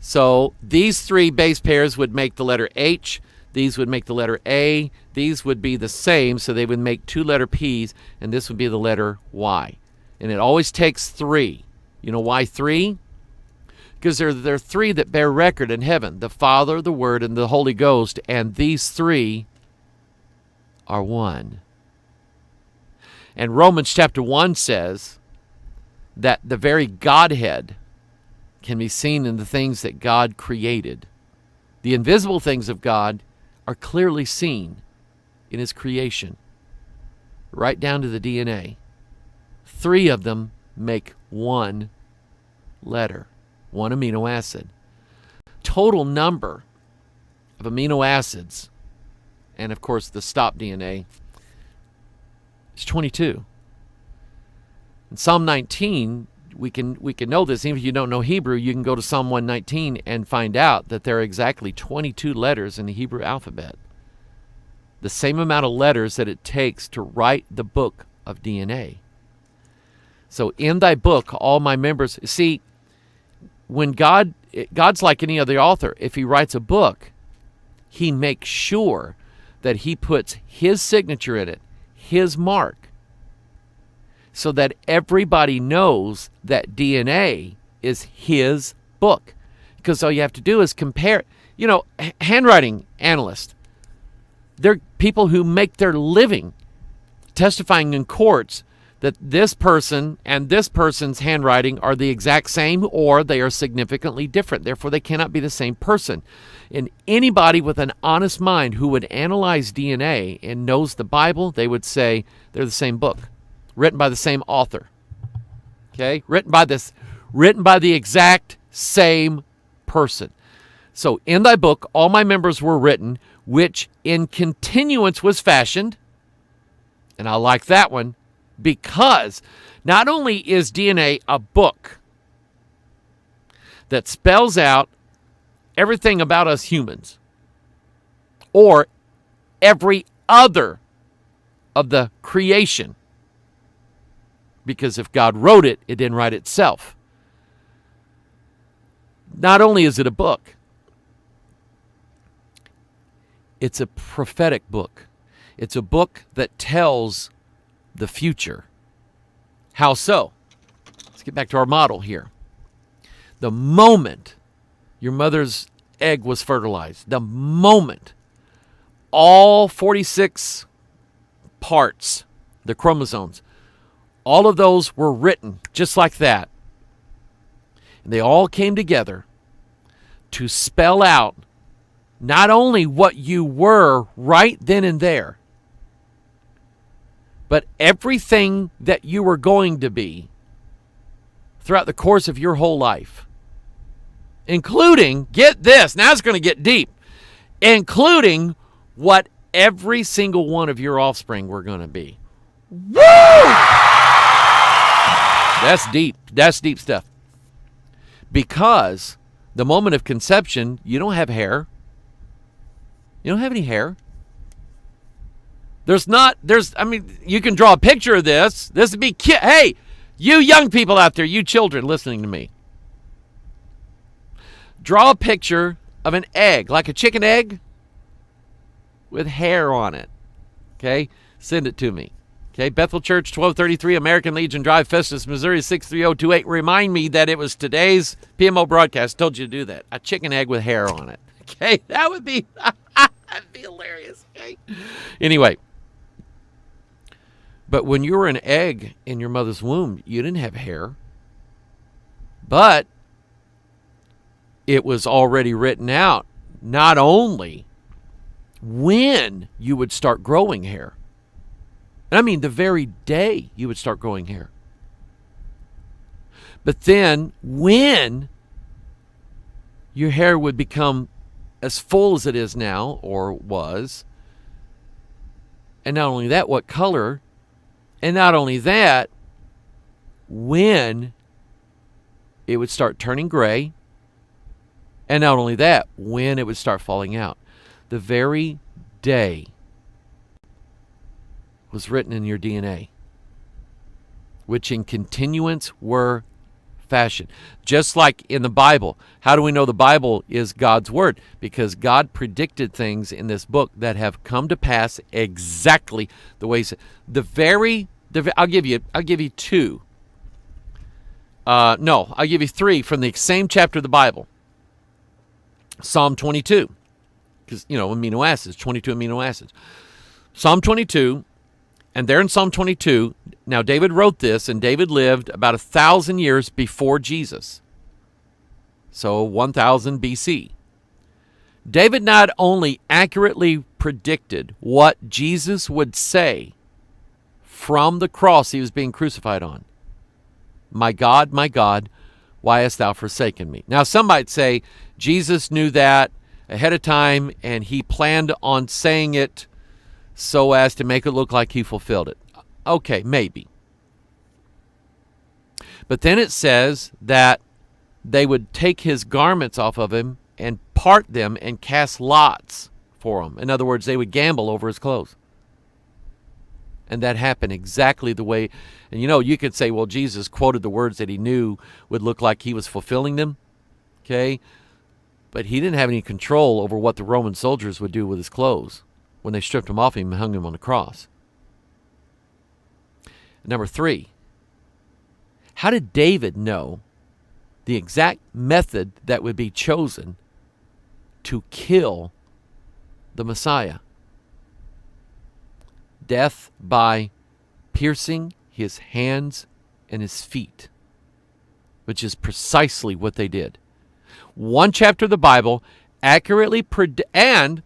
So these 3 base pairs would make the letter H. These would make the letter A. These would be the same, so they would make 2-letter P's, and this would be the letter Y. And it always takes 3. You know why 3? Because there are 3 that bear record in heaven, the Father, the Word, and the Holy Ghost, and these 3 are one. And Romans chapter 1 says that the very Godhead can be seen in the things that God created. The invisible things of God are clearly seen in his creation, right down to the DNA. 3 of them make 1 letter, 1 amino acid. Total number of amino acids, and of course the stop DNA, is 22. In Psalm 19, we can know this. Even if you don't know Hebrew, you can go to Psalm 119 and find out that there are exactly 22 letters in the Hebrew alphabet. The same amount of letters that it takes to write the book of DNA. So in thy book, all my members... See, when God's like any other author. If he writes a book, he makes sure that he puts his signature in it, his mark, so that everybody knows that DNA is his book. Because all you have to do is compare. You know, handwriting analysts, they're people who make their living testifying in courts that this person and this person's handwriting are the exact same, or they are significantly different. Therefore, they cannot be the same person. And anybody with an honest mind who would analyze DNA and knows the Bible, they would say they're the same book, written by the same author. Okay? Written by the exact same person. So, in thy book, all my members were written, which in continuance was fashioned. And I like that one, because not only is DNA a book that spells out everything about us humans, or every other of the creation, because if God wrote it, it didn't write itself. Not only is it a book, it's a prophetic book. It's a book that tells the future. How so? Let's get back to our model here. The moment your mother's egg was fertilized, the moment all 46 parts, the chromosomes, all of those were written just like that. And they all came together to spell out not only what you were right then and there, but everything that you were going to be throughout the course of your whole life. Including, get this, now it's going to get deep, including what every single one of your offspring were going to be. Woo! That's deep. That's deep stuff. Because the moment of conception, you don't have hair. You don't have any hair. You can draw a picture of this. This would be cute. Hey, you young people out there, you children listening to me. Draw a picture of an egg, like a chicken egg, with hair on it. Okay? Send it to me. Okay? Bethel Church, 1233 American Legion Drive, Festus, Missouri, 63028. Remind me that it was today's PMO broadcast. Told you to do that. A chicken egg with hair on it. Okay? That would be, that'd be hilarious. Okay? Anyway. But when you were an egg in your mother's womb, you didn't have hair. But it was already written out, not only when you would start growing hair. And I mean the very day you would start growing hair. But then when your hair would become as full as it is now, or was, and not only that, what color, and not only that, when it would start turning gray, and not only that, when it would start falling out. The very day was written in your DNA, which in continuance were fashioned. Just like in the Bible. How do we know the Bible is God's word? Because God predicted things in this book that have come to pass exactly the way he said. I'll give you two. No, I'll give you three from the same chapter of the Bible. Psalm 22. Because, amino acids, 22 amino acids. Psalm 22, and there in Psalm 22, now David wrote this, and David lived about 1,000 years before Jesus. So 1000 BC. David not only accurately predicted what Jesus would say from the cross he was being crucified on. My God, why hast thou forsaken me? Now some might say Jesus knew that ahead of time, and he planned on saying it so as to make it look like he fulfilled it. Okay, maybe. But then it says that they would take his garments off of him and part them and cast lots for him. In other words, they would gamble over his clothes. And that happened exactly the way, and you could say, well, Jesus quoted the words that he knew would look like he was fulfilling them. Okay? But he didn't have any control over what the Roman soldiers would do with his clothes when they stripped him off him and hung him on the cross. Number 3, how did David know the exact method that would be chosen to kill the Messiah? Death by piercing his hands and his feet, which is precisely what they did. One chapter of the Bible accurately and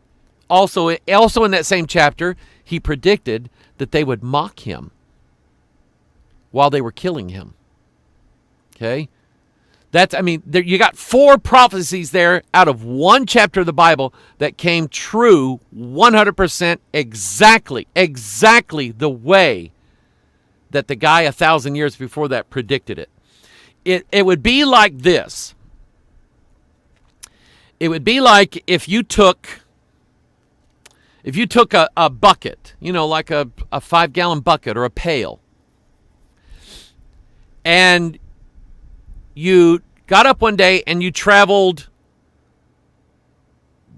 also in that same chapter, he predicted that they would mock him while they were killing him. Okay? You got 4 prophecies there out of one chapter of the Bible that came true 100% exactly the way that the guy 1,000 years before that predicted it. It would be like this. It would be like if you took a bucket, like a 5-gallon bucket or a pail, and you got up one day and you traveled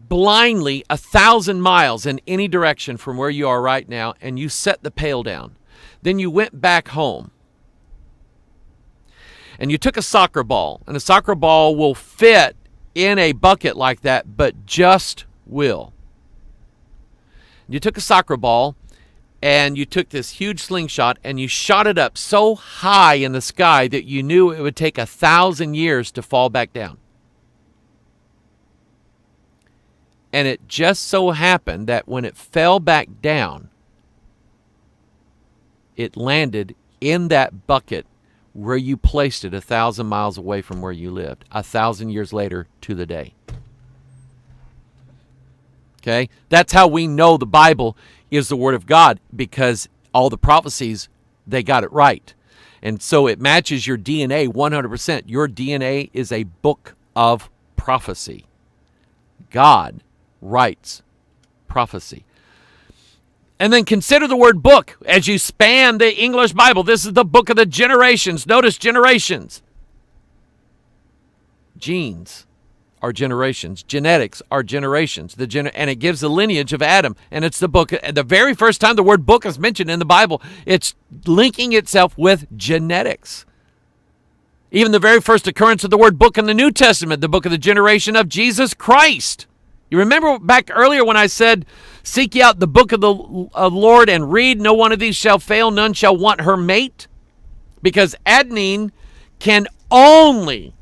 blindly 1,000 miles in any direction from where you are right now, and you set the pail down. Then you went back home. And you took a soccer ball, and a soccer ball will fit in a bucket like that, but just will. You took a soccer ball, and you took this huge slingshot, and you shot it up so high in the sky that you knew it would take 1,000 years to fall back down. And it just so happened that when it fell back down, it landed in that bucket where you placed it 1,000 miles away from where you lived, 1,000 years later to the day. Okay? That's how we know the Bible is the Word of God, because all the prophecies, they got it right. And so it matches your DNA 100%. Your DNA is a book of prophecy. God writes prophecy. And then consider the word book as you span the English Bible. This is the book of the generations. Notice generations. Genes are generations. Genetics are generations. And it gives the lineage of Adam. And it's the book. The very first time the word book is mentioned in the Bible, it's linking itself with genetics. Even the very first occurrence of the word book in the New Testament, the book of the generation of Jesus Christ. You remember back earlier when I said, seek ye out the book of the Lord and read, no one of these shall fail, none shall want her mate? Because adenine can only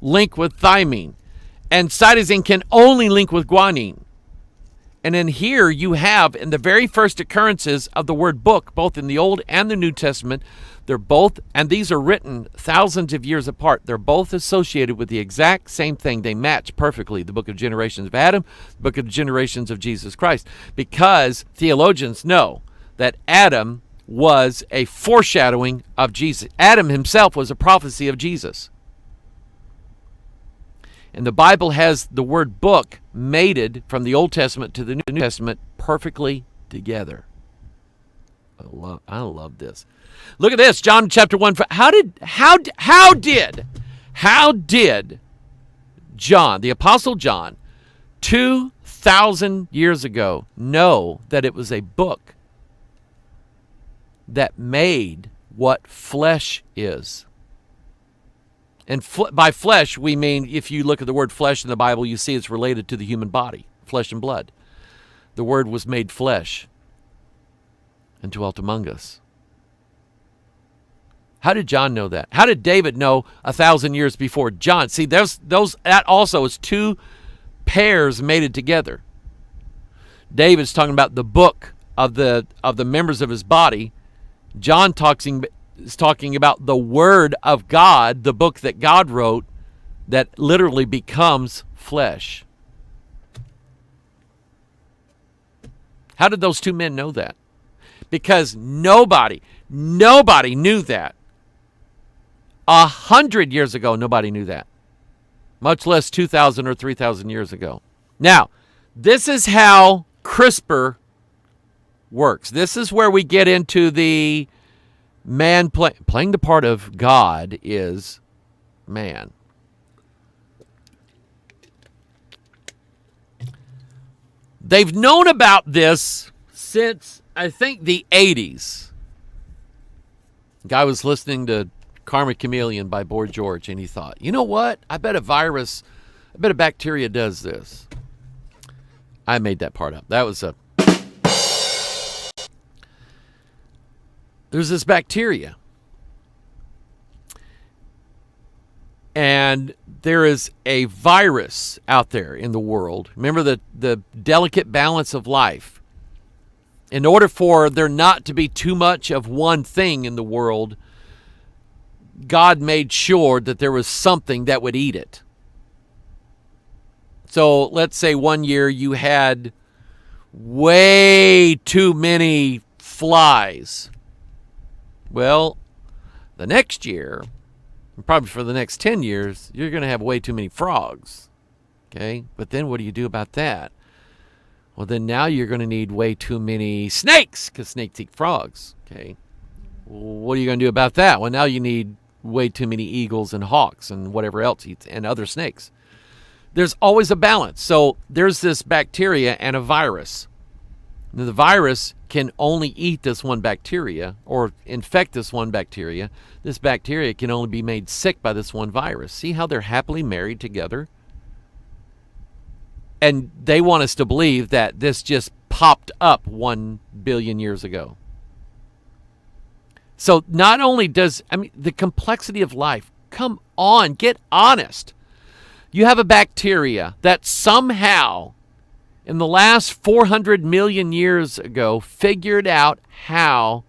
link with thymine, and cytosine can only link with guanine. And in here you have, in the very first occurrences of the word book, both in the Old and the New Testament, they're both, and these are written thousands of years apart, they're both associated with the exact same thing. They match perfectly, the book of generations of Adam, the book of generations of Jesus Christ, because theologians know that Adam was a foreshadowing of Jesus. Adam himself was a prophecy of Jesus. And the Bible has the word book mated from the Old Testament to the New Testament perfectly together. I love this. Look at this, John chapter 1. How did John, the Apostle John, 2,000 years ago, know that it was a book that made what flesh is? And by flesh, we mean, if you look at the word flesh in the Bible, you see it's related to the human body, flesh and blood. The Word was made flesh and dwelt among us. How did John know that? How did David know 1,000 years before John? See, that also is two pairs mated together. David's talking about the book of the members of his body. John is talking about the Word of God, the book that God wrote, that literally becomes flesh. How did those two men know that? Because nobody knew that. 100 years ago, nobody knew that. Much less 2,000 or 3,000 years ago. Now, this is how CRISPR works. This is where we get into the man playing the part of God is man. They've known about this since, I think, the 80s. Guy was listening to Karma Chameleon by Boy George, and he thought, you know what? I bet a bacteria does this. I made that part up. There's this bacteria. And there is a virus out there in the world. Remember the delicate balance of life. In order for there not to be too much of one thing in the world, God made sure that there was something that would eat it. So let's say one year you had way too many flies. Well, the next year, probably for the next 10 years, you're going to have way too many frogs. Okay? But then what do you do about that? Well, then now you're going to need way too many snakes, because snakes eat frogs. Okay? What are you going to do about that? Well, now you need way too many eagles and hawks and whatever else eats, and other snakes. There's always a balance. So there's this bacteria and a virus. Now, the virus can only eat this one bacteria or infect this one bacteria. This bacteria can only be made sick by this one virus. See how they're happily married together? And they want us to believe that this just popped up 1 billion years ago. So not only the complexity of life, come on, get honest. You have a bacteria that somehow, in the last 400 million years ago, figured out how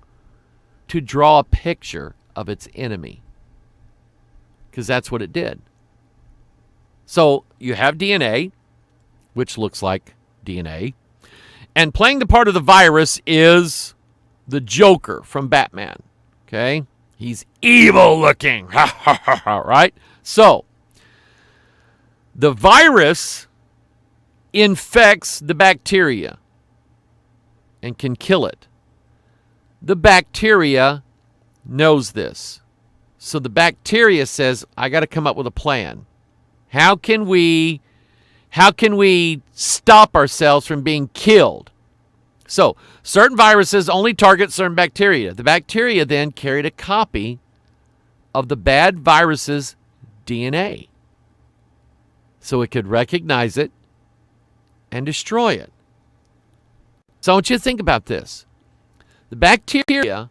to draw a picture of its enemy. Because that's what it did. So you have DNA, which looks like DNA. And playing the part of the virus is the Joker from Batman. Okay? He's evil looking. Right? So, The virus infects the bacteria and can kill it. The bacteria knows this. So the bacteria says, I got to come up with a plan. How can we stop ourselves from being killed? So certain viruses only target certain bacteria. The bacteria then carried a copy of the bad virus's DNA, so it could recognize it and destroy it. So I want you to think about this. The bacteria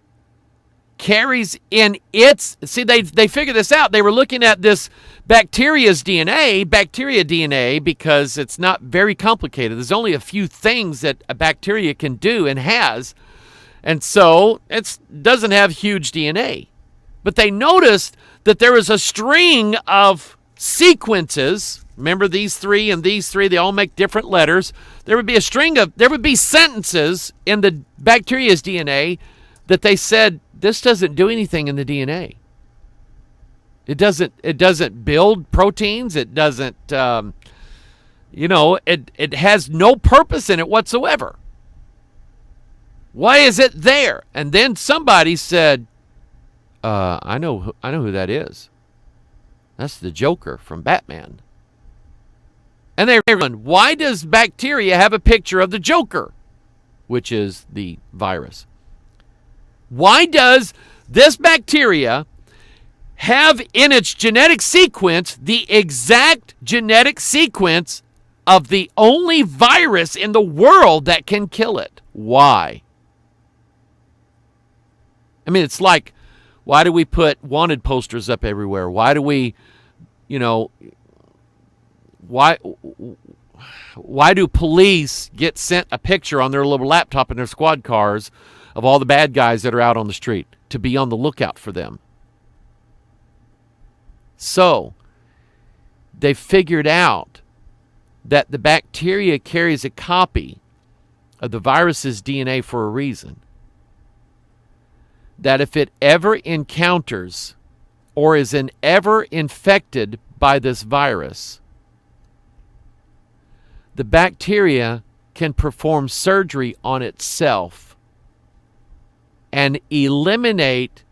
carries in its, see, they figured this out. They were looking at this bacteria DNA, because it's not very complicated. There's only a few things that a bacteria can do and has. And so it doesn't have huge DNA. But they noticed that there was a string of sequences. Remember these three and these three, they all make different letters. There would be sentences in the bacteria's DNA that they said, this doesn't do anything in the DNA. It doesn't build proteins. It doesn't, it has no purpose in it whatsoever. Why is it there? And then somebody said, I know who that is. That's the Joker from Batman. And they were going, why does bacteria have a picture of the Joker, which is the virus? Why does this bacteria have in its genetic sequence the exact genetic sequence of the only virus in the world that can kill it? Why? I mean, it's like, why do we put wanted posters up everywhere? Why do we, why do police get sent a picture on their little laptop in their squad cars of all the bad guys that are out on the street to be on the lookout for them? So they figured out that the bacteria carries a copy of the virus's DNA for a reason. That if it ever encounters or is ever infected by this virus, the bacteria can perform surgery on itself and eliminate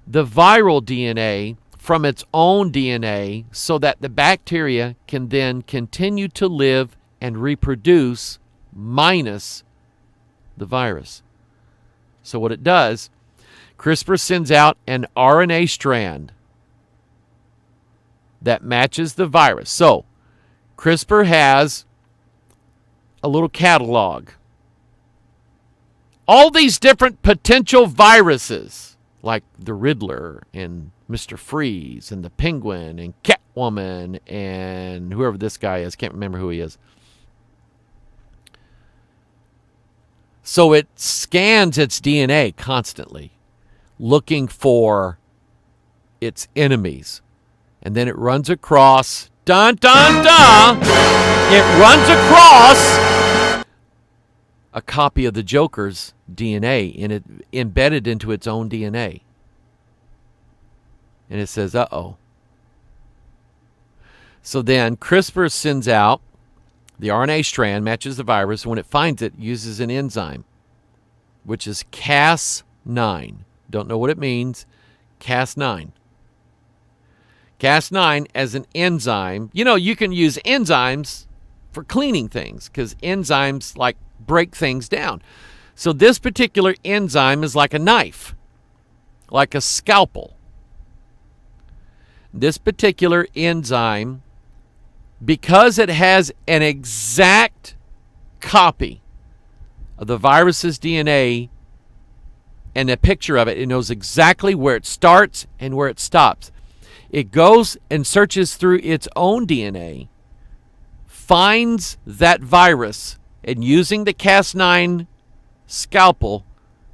the viral DNA from its own DNA so that the bacteria can then continue to live and reproduce minus the virus. So what it does, CRISPR sends out an RNA strand that matches the virus. So CRISPR has a little catalog. All these different potential viruses, like the Riddler and Mr. Freeze and the Penguin and Catwoman and whoever this guy is. Can't remember who he is. So it scans its DNA constantly, looking for its enemies. And then it runs across, dun, dun, dun, it runs across a copy of the Joker's DNA and it embedded into its own DNA. And it says, uh-oh. So then CRISPR sends out the RNA strand, matches the virus, and when it finds it, uses an enzyme, which is Cas9. Don't know what it means. Cas9. Cas9 as an enzyme. You can use enzymes for cleaning things because enzymes like break things down. So this particular enzyme is like a knife, like a scalpel. This particular enzyme, because it has an exact copy of the virus's DNA and a picture of it, it knows exactly where it starts and where it stops. It goes and searches through its own DNA, finds that virus, and using the Cas9 scalpel,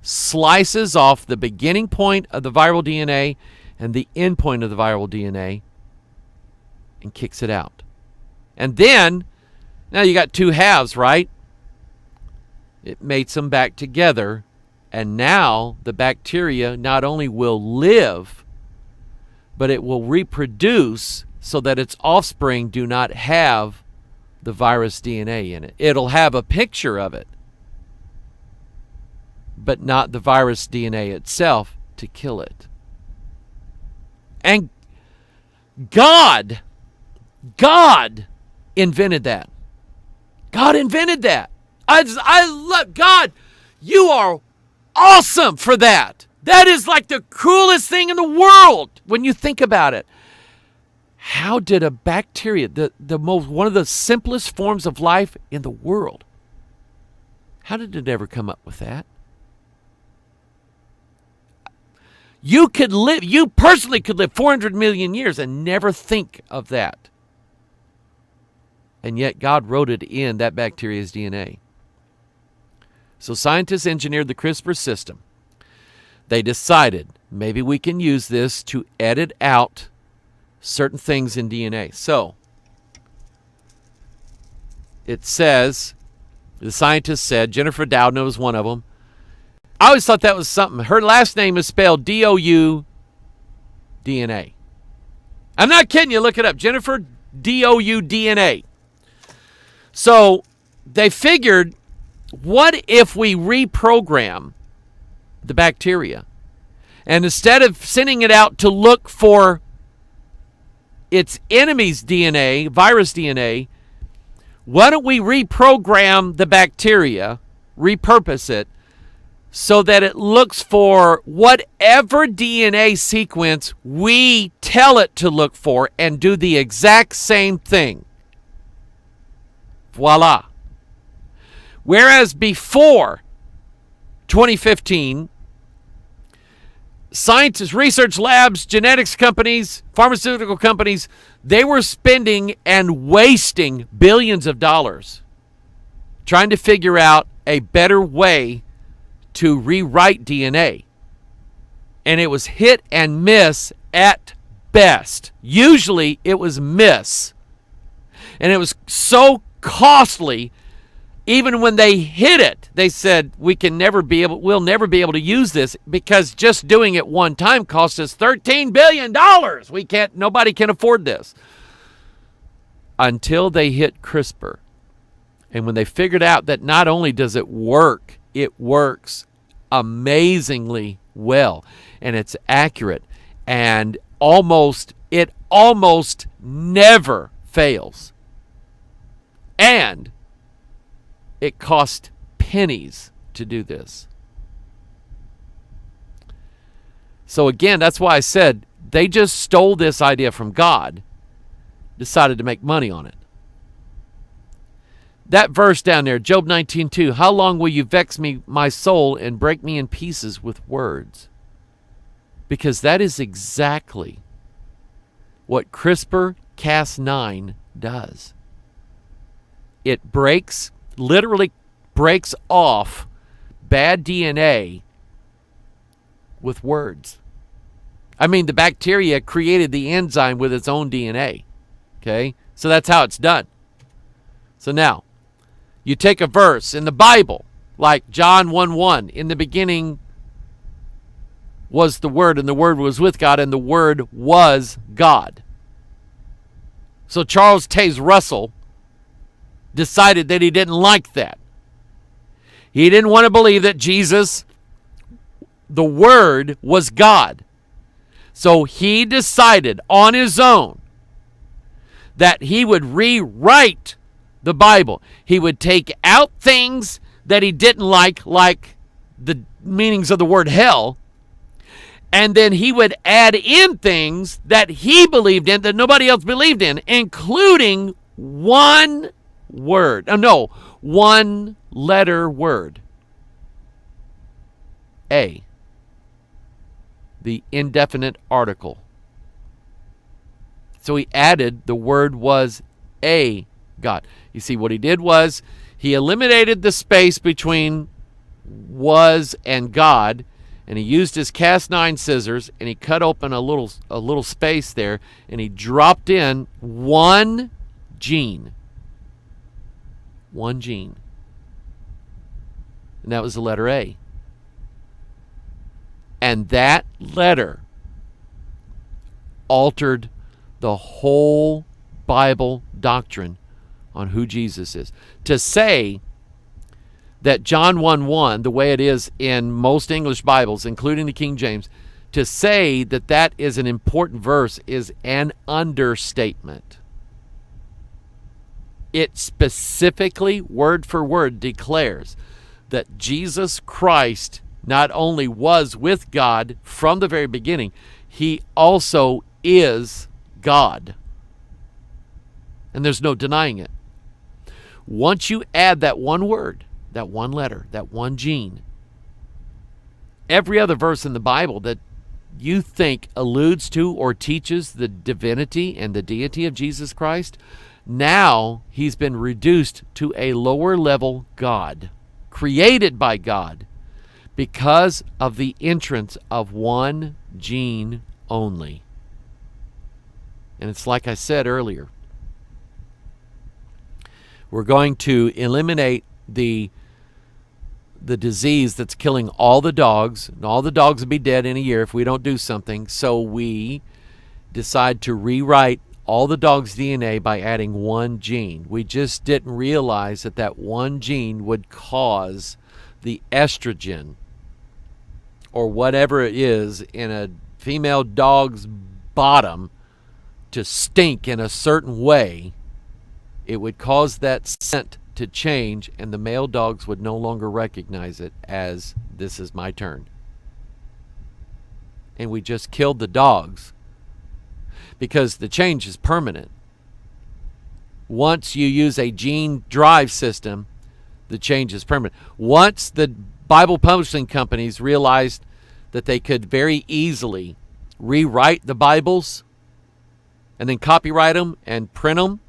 slices off the beginning point of the viral DNA and the end point of the viral DNA and kicks it out. And then, now you got two halves, right? It mates them back together, and now the bacteria not only will live, but it will reproduce so that its offspring do not have the virus DNA in it. It'll have a picture of it, but not the virus DNA itself to kill it. And God invented that. God invented that. I love God. You are awesome for that. That is like the coolest thing in the world when you think about it. How did a bacteria, one of the simplest forms of life in the world, how did it ever come up with that? You personally could live 400 million years and never think of that. And yet God wrote it in that bacteria's DNA. So scientists engineered the CRISPR system. They decided maybe we can use this to edit out certain things in DNA. So it says, the scientist said, Jennifer Doudna was one of them. I always thought that was something. Her last name is spelled D-O-U DNA. I'm not kidding you. Look it up. Jennifer D-O-U DNA. So they figured, what if we reprogram the bacteria? And instead of sending it out to look for its enemy's DNA, virus DNA, why don't we reprogram the bacteria, repurpose it, so that it looks for whatever DNA sequence we tell it to look for and do the exact same thing. Voila. Whereas before 2015, scientists, research labs, genetics companies, pharmaceutical companies, they were spending and wasting billions of dollars trying to figure out a better way to rewrite DNA. And it was hit and miss at best. Usually it was miss. And it was so costly. Even when they hit it, they said we'll never be able to use this because just doing it one time cost us $13 billion. Nobody can afford this. Until they hit CRISPR. And when they figured out that not only does it work, it works amazingly well, and it's accurate, and it almost never fails. And it cost pennies to do this. So again, that's why I said they just stole this idea from God, decided to make money on it. That verse down there, Job 19:2, how long will you vex me, my soul, and break me in pieces with words? Because that is exactly what CRISPR-Cas9 does. It literally breaks off bad DNA with words. I mean, the bacteria created the enzyme with its own DNA. Okay? So that's how it's done. So now, you take a verse in the Bible, like John 1:1, in the beginning was the Word, and the Word was with God, and the Word was God. So Charles Taze Russell decided that he didn't like that. He didn't want to believe that Jesus, the Word, was God. So he decided on his own that he would rewrite the Bible. He would take out things that he didn't like the meanings of the word hell, and then he would add in things that he believed in that nobody else believed in, including one letter word. A. The indefinite article. So he added the word was a God. You see, what he did was he eliminated the space between was and God, and he used his Cas9 scissors, and he cut open a little space there, and he dropped in one gene. One gene. And that was the letter A. And that letter altered the whole Bible doctrine on who Jesus is. To say that John 1:1, the way it is in most English Bibles, including the King James, to say that that is an important verse is an understatement. It specifically, word for word, declares that Jesus Christ not only was with God from the very beginning, he also is God. And there's no denying it. Once you add that one word, that one letter, that one gene, every other verse in the Bible that you think alludes to or teaches the divinity and the deity of Jesus Christ, now he's been reduced to a lower level God, created by God, because of the entrance of one gene only. And it's like I said earlier, we're going to eliminate the disease that's killing all the dogs, and all the dogs will be dead in a year if we don't do something. So we decide to rewrite all the dogs' DNA by adding one gene. We just didn't realize that that one gene would cause the estrogen or whatever it is in a female dog's bottom to stink in a certain way. It would cause that scent to change, and the male dogs would no longer recognize it as, this is my turn. And we just killed the dogs because the change is permanent. Once you use a gene drive system, the change is permanent. Once the Bible publishing companies realized that they could very easily rewrite the Bibles and then copyright them and print them,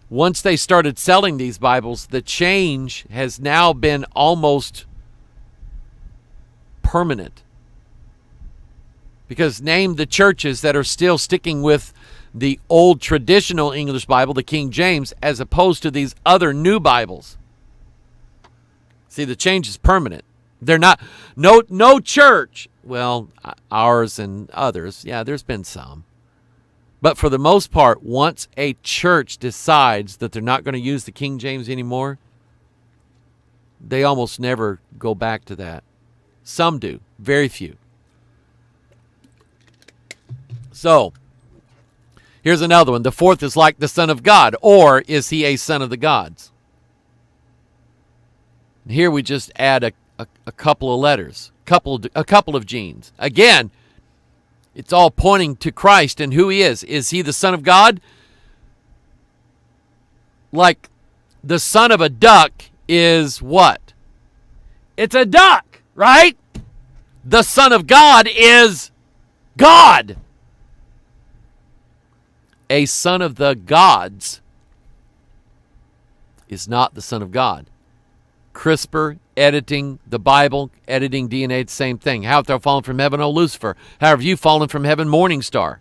once they started selling these Bibles, the change has now been almost permanent. Because name the churches that are still sticking with the old traditional English Bible, the King James, as opposed to these other new Bibles. See, the change is permanent. They're not, no church, well, ours and others, yeah, there's been some. But for the most part, once a church decides that they're not going to use the King James anymore, they almost never go back to that. Some do, very few. So, here's another one. The fourth is like the Son of God, or is he a son of the gods? Here we just add a couple of letters, a couple of genes. Again, it's all pointing to Christ and who he is. Is he the Son of God? Like the son of a duck is what? It's a duck, right? The Son of God is God. A son of the gods is not the Son of God. CRISPR, editing the Bible, editing DNA, the same thing. How have thou fallen from heaven, O Lucifer? How have you fallen from heaven, morning star?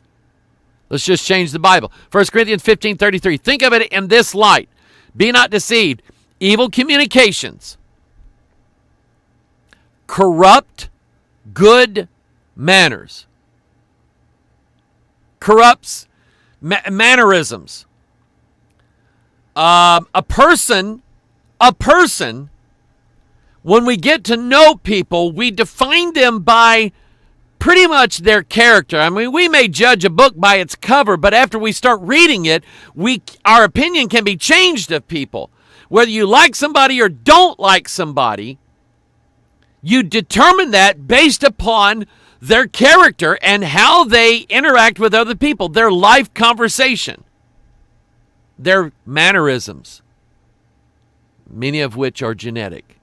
Let's just change the Bible. 1 Corinthians 15:33. Think of it in this light. Be not deceived. Evil communications corrupt good manners. Corrupts mannerisms. A person, when we get to know people, we define them by pretty much their character. I mean, we may judge a book by its cover, but after we start reading it, our opinion can be changed of people. Whether you like somebody or don't like somebody, you determine that based upon their character and how they interact with other people, their life conversation, their mannerisms, many of which are genetic.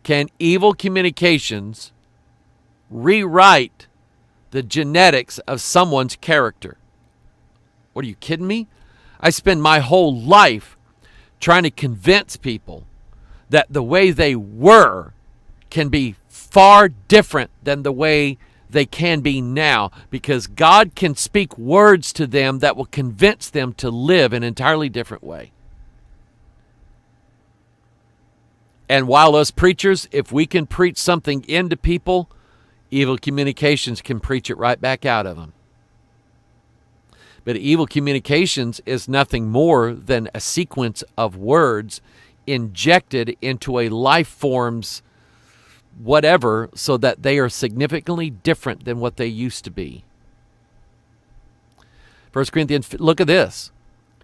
Can evil communications rewrite the genetics of someone's character? What, are you kidding me? I spend my whole life trying to convince people that the way they were can be far different than the way they can be now, because God can speak words to them that will convince them to live an entirely different way. And while us preachers, if we can preach something into people Evil communications can preach it right back out of them. But evil communications is nothing more than a sequence of words injected into a life form's whatever so that they are significantly different than what they used to be. 1 Corinthians, look at this.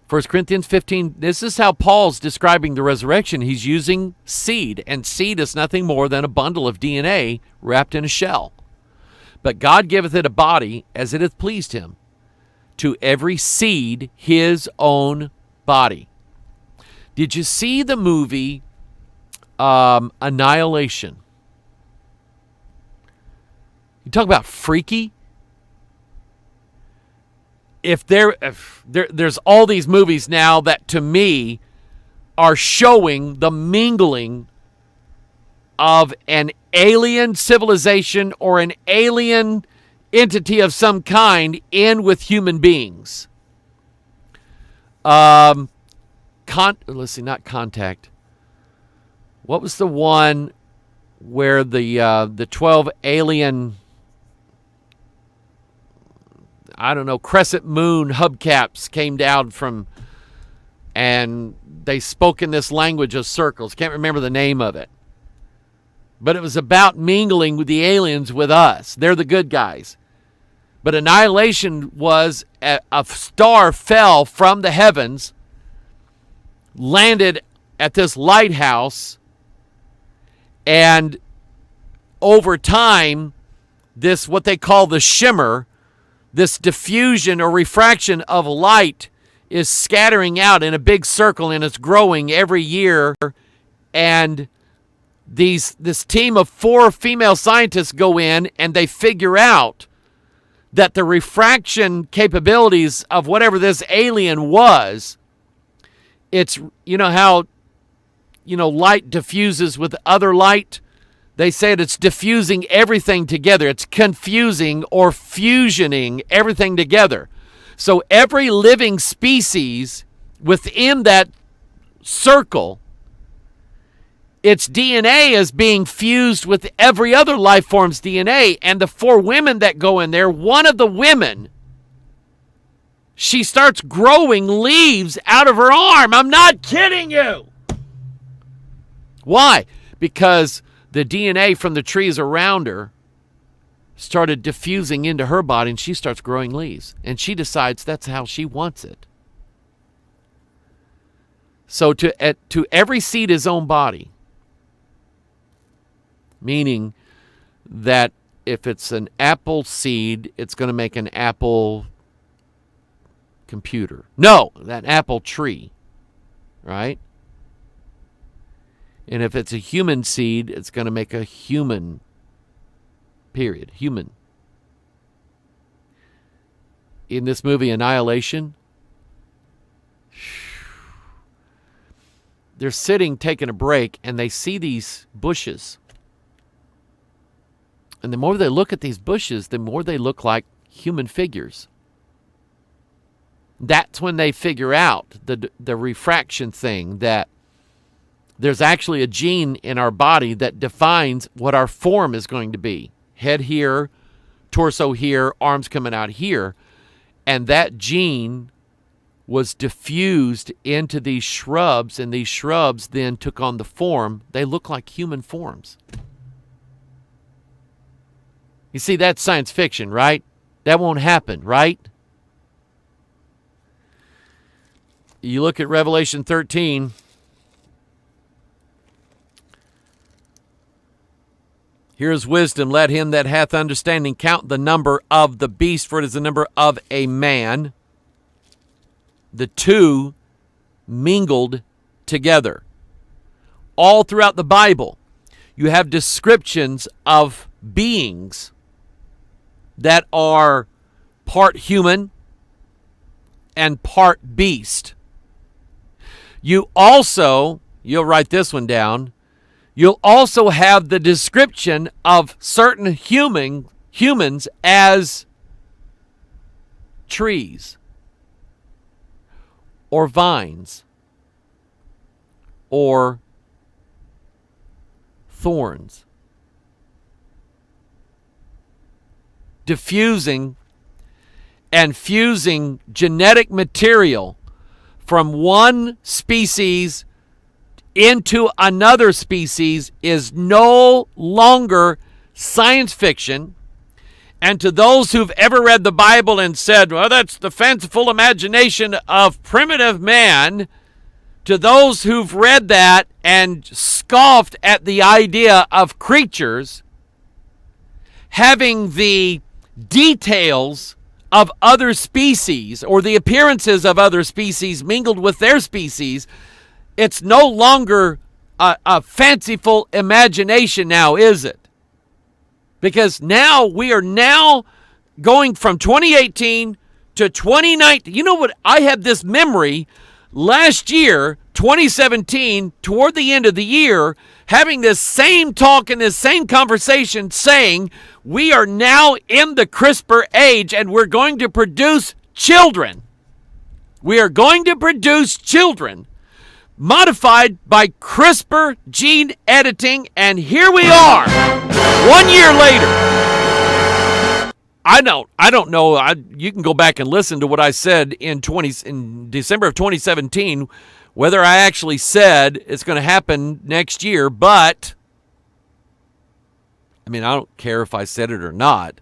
1 Corinthians 15, this is how Paul's describing the resurrection. He's using seed, and seed is nothing more than a bundle of DNA wrapped in a shell. But God giveth it a body as it hath pleased him. To every seed his own body. Did you see the movie Annihilation? You talk about freaky. There's all these movies now that to me are showing the mingling of an alien civilization or an alien entity of some kind in with human beings. Let's see, not Contact. What was the one where the 12 alien, I don't know, crescent moon hubcaps came down from, and they spoke in this language of circles. Can't remember the name of it. But it was about mingling with the aliens with us. They're the good guys. But Annihilation was a star fell from the heavens, landed at this lighthouse, and over time, this, what they call the shimmer, this diffusion or refraction of light is scattering out in a big circle, and it's growing every year. And this team of 4 female scientists go in and they figure out that the refraction capabilities of whatever this alien was, it's, you know how, light diffuses with other light? They said it's diffusing everything together. It's confusing or fusioning everything together. So every living species within that circle, its DNA is being fused with every other life form's DNA. And the 4 women that go in there, one of the women, she starts growing leaves out of her arm. I'm not kidding you. Why? Because the DNA from the trees around her started diffusing into her body, and she starts growing leaves. And she decides that's how she wants it. So to every seed his own body. Meaning that if it's an apple seed, it's going to make an apple computer. No, that apple tree, right? And if it's a human seed, it's going to make a human, period, human. In this movie, Annihilation, they're sitting, taking a break, and they see these bushes. And the more they look at these bushes, the more they look like human figures. That's when they figure out the refraction thing, that there's actually a gene in our body that defines what our form is going to be. Head here, torso here, arms coming out here. And that gene was diffused into these shrubs, and these shrubs then took on the form. They look like human forms. You see, that's science fiction, right? That won't happen, right? You look at Revelation 13. Here's wisdom. Let him that hath understanding count the number of the beast, for it is the number of a man. The two mingled together. All throughout the Bible, you have descriptions of beings that are part human and part beast. You also, you'll write this one down, you'll also have the description of certain humans as trees or vines or thorns. diffusing and fusing genetic material from one species into another species is no longer science fiction. And to those who've ever read the Bible and said, well, that's the fanciful imagination of primitive man, to those who've read that and scoffed at the idea of creatures having the details of other species or the appearances of other species mingled with their species, it's no longer a fanciful imagination now, is it? Because now we are now going from 2018 to 2019. You know what? I had this memory last year, 2017, toward the end of the year, having this same talk and this same conversation saying we are now in the CRISPR age and we're going to produce children. We are going to produce children modified by CRISPR gene editing, and here we are 1 year later. I don't know. You can go back and listen to what I said in December of 2017, whether I actually said it's going to happen next year, but I mean, I don't care if I said it or not.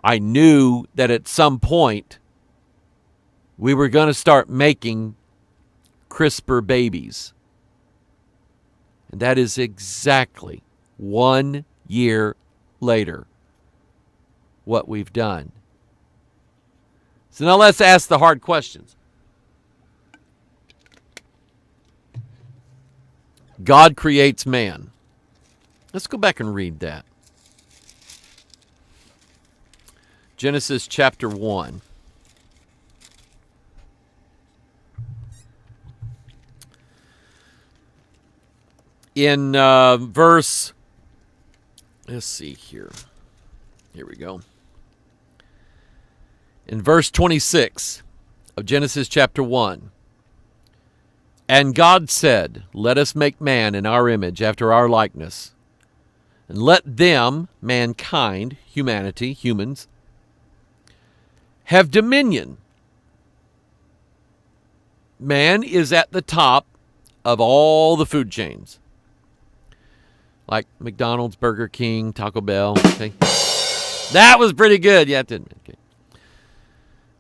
I knew that at some point we were going to start making CRISPR babies. And that is exactly 1 year later what we've done. So now let's ask the hard questions. God creates man. Let's go back and read that. Genesis chapter 1. In verse, let's see here. Here we go. In verse 26 of Genesis chapter 1. And God said, let us make man in our image, after our likeness, and let them, mankind, humanity, humans, have dominion. Man is at the top of all the food chains. Like McDonald's, Burger King, Taco Bell. Okay. That was pretty good. Yeah, it didn't. Okay.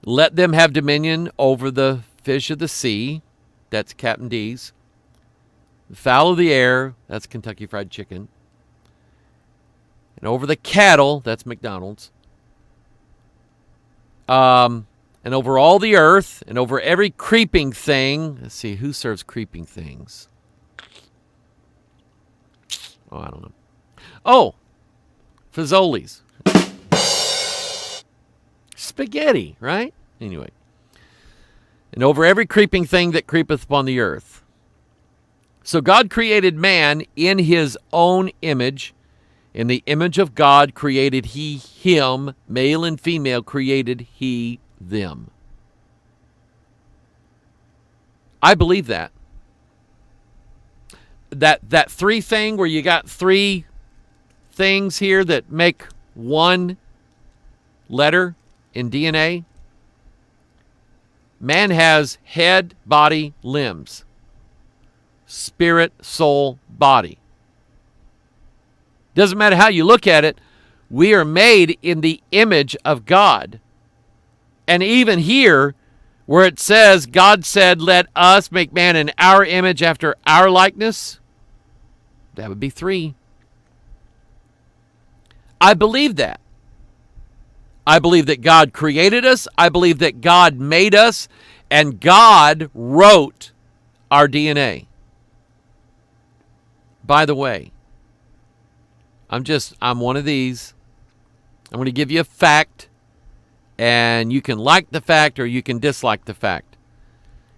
Let them have dominion over the fish of the sea. That's Captain D's. The fowl of the air. That's Kentucky Fried Chicken. And over the cattle. That's McDonald's. And over all the earth. And over every creeping thing. Let's see. Who serves creeping things? Oh, I don't know. Oh, Fazoli's. Spaghetti, right? Anyway. And over every creeping thing that creepeth upon the earth. So God created man in his own image. In the image of God created he him. Male and female created he them. I believe that. That three thing where you got three things here that make one letter in DNA. Man has head, body, limbs. Spirit, soul, body. Doesn't matter how you look at it. We are made in the image of God. And even here, where it says, God said, let us make man in our image after our likeness. That would be three. I believe that. I believe that God created us. I believe that God made us. And God wrote our DNA. By the way, I'm one of these. I'm going to give you a fact. And you can like the fact or you can dislike the fact.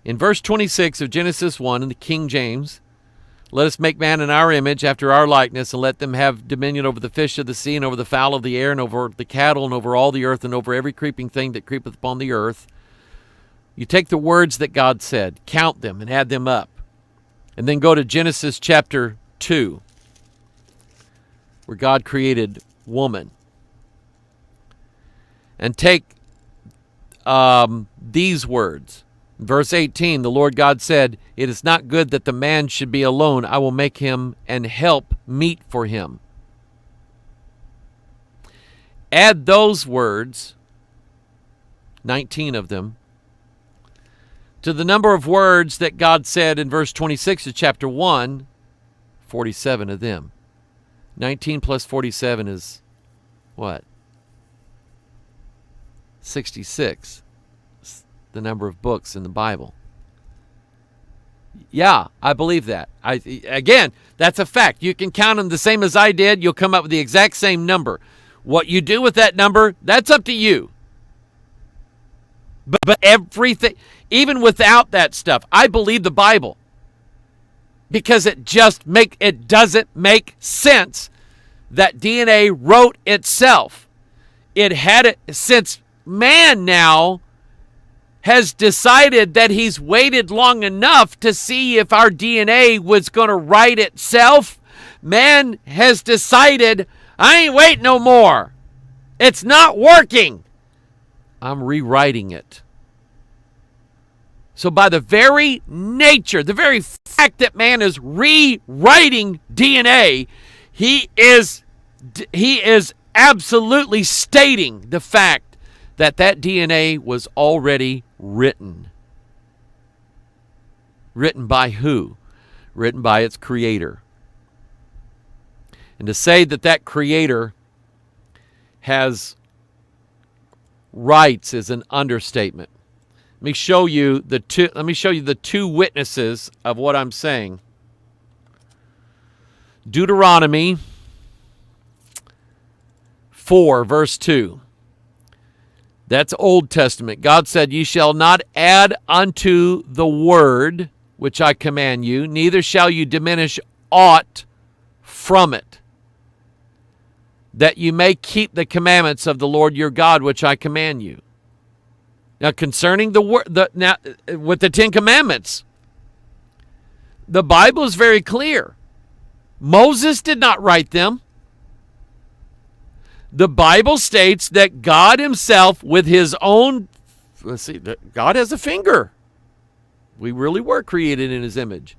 In verse 26 of Genesis 1 in the King James, let us make man in our image, after our likeness, and let them have dominion over the fish of the sea, and over the fowl of the air, and over the cattle, and over all the earth, and over every creeping thing that creepeth upon the earth. You take the words that God said, count them, and add them up. And then go to Genesis chapter 2, where God created woman. And take these words. Verse 18, the Lord God said, "It is not good that the man should be alone. I will make him and help meet for him." Add those words, 19 of them, to the number of words that God said in verse 26 of chapter 1, 47 of them. 19 plus 47 is what? 66. It's the number of books in the Bible. Yeah, I believe that. Again, that's a fact. You can count them the same as I did. You'll come up with the exact same number. What you do with that number, that's up to you. But everything, even without that stuff, I believe the Bible. Because it doesn't make sense that DNA wrote itself. It had it since man now has decided that he's waited long enough to see if our DNA was going to write itself. Man has decided, I ain't waiting no more. It's not working. I'm rewriting it. So by the very nature, the very fact that man is rewriting DNA, he is absolutely stating the fact that DNA was already written. Written by who? Written by its creator. And to say that creator has rights is an understatement. Let me show you the two witnesses of what I'm saying. Deuteronomy 4, verse 2. That's Old Testament. God said, "Ye shall not add unto the word which I command you, neither shall you diminish aught from it, that you may keep the commandments of the Lord your God which I command you." Now, concerning with the 10 Commandments, the Bible is very clear. Moses did not write them. The Bible states that God himself, with his own, God has a finger. We really were created in his image.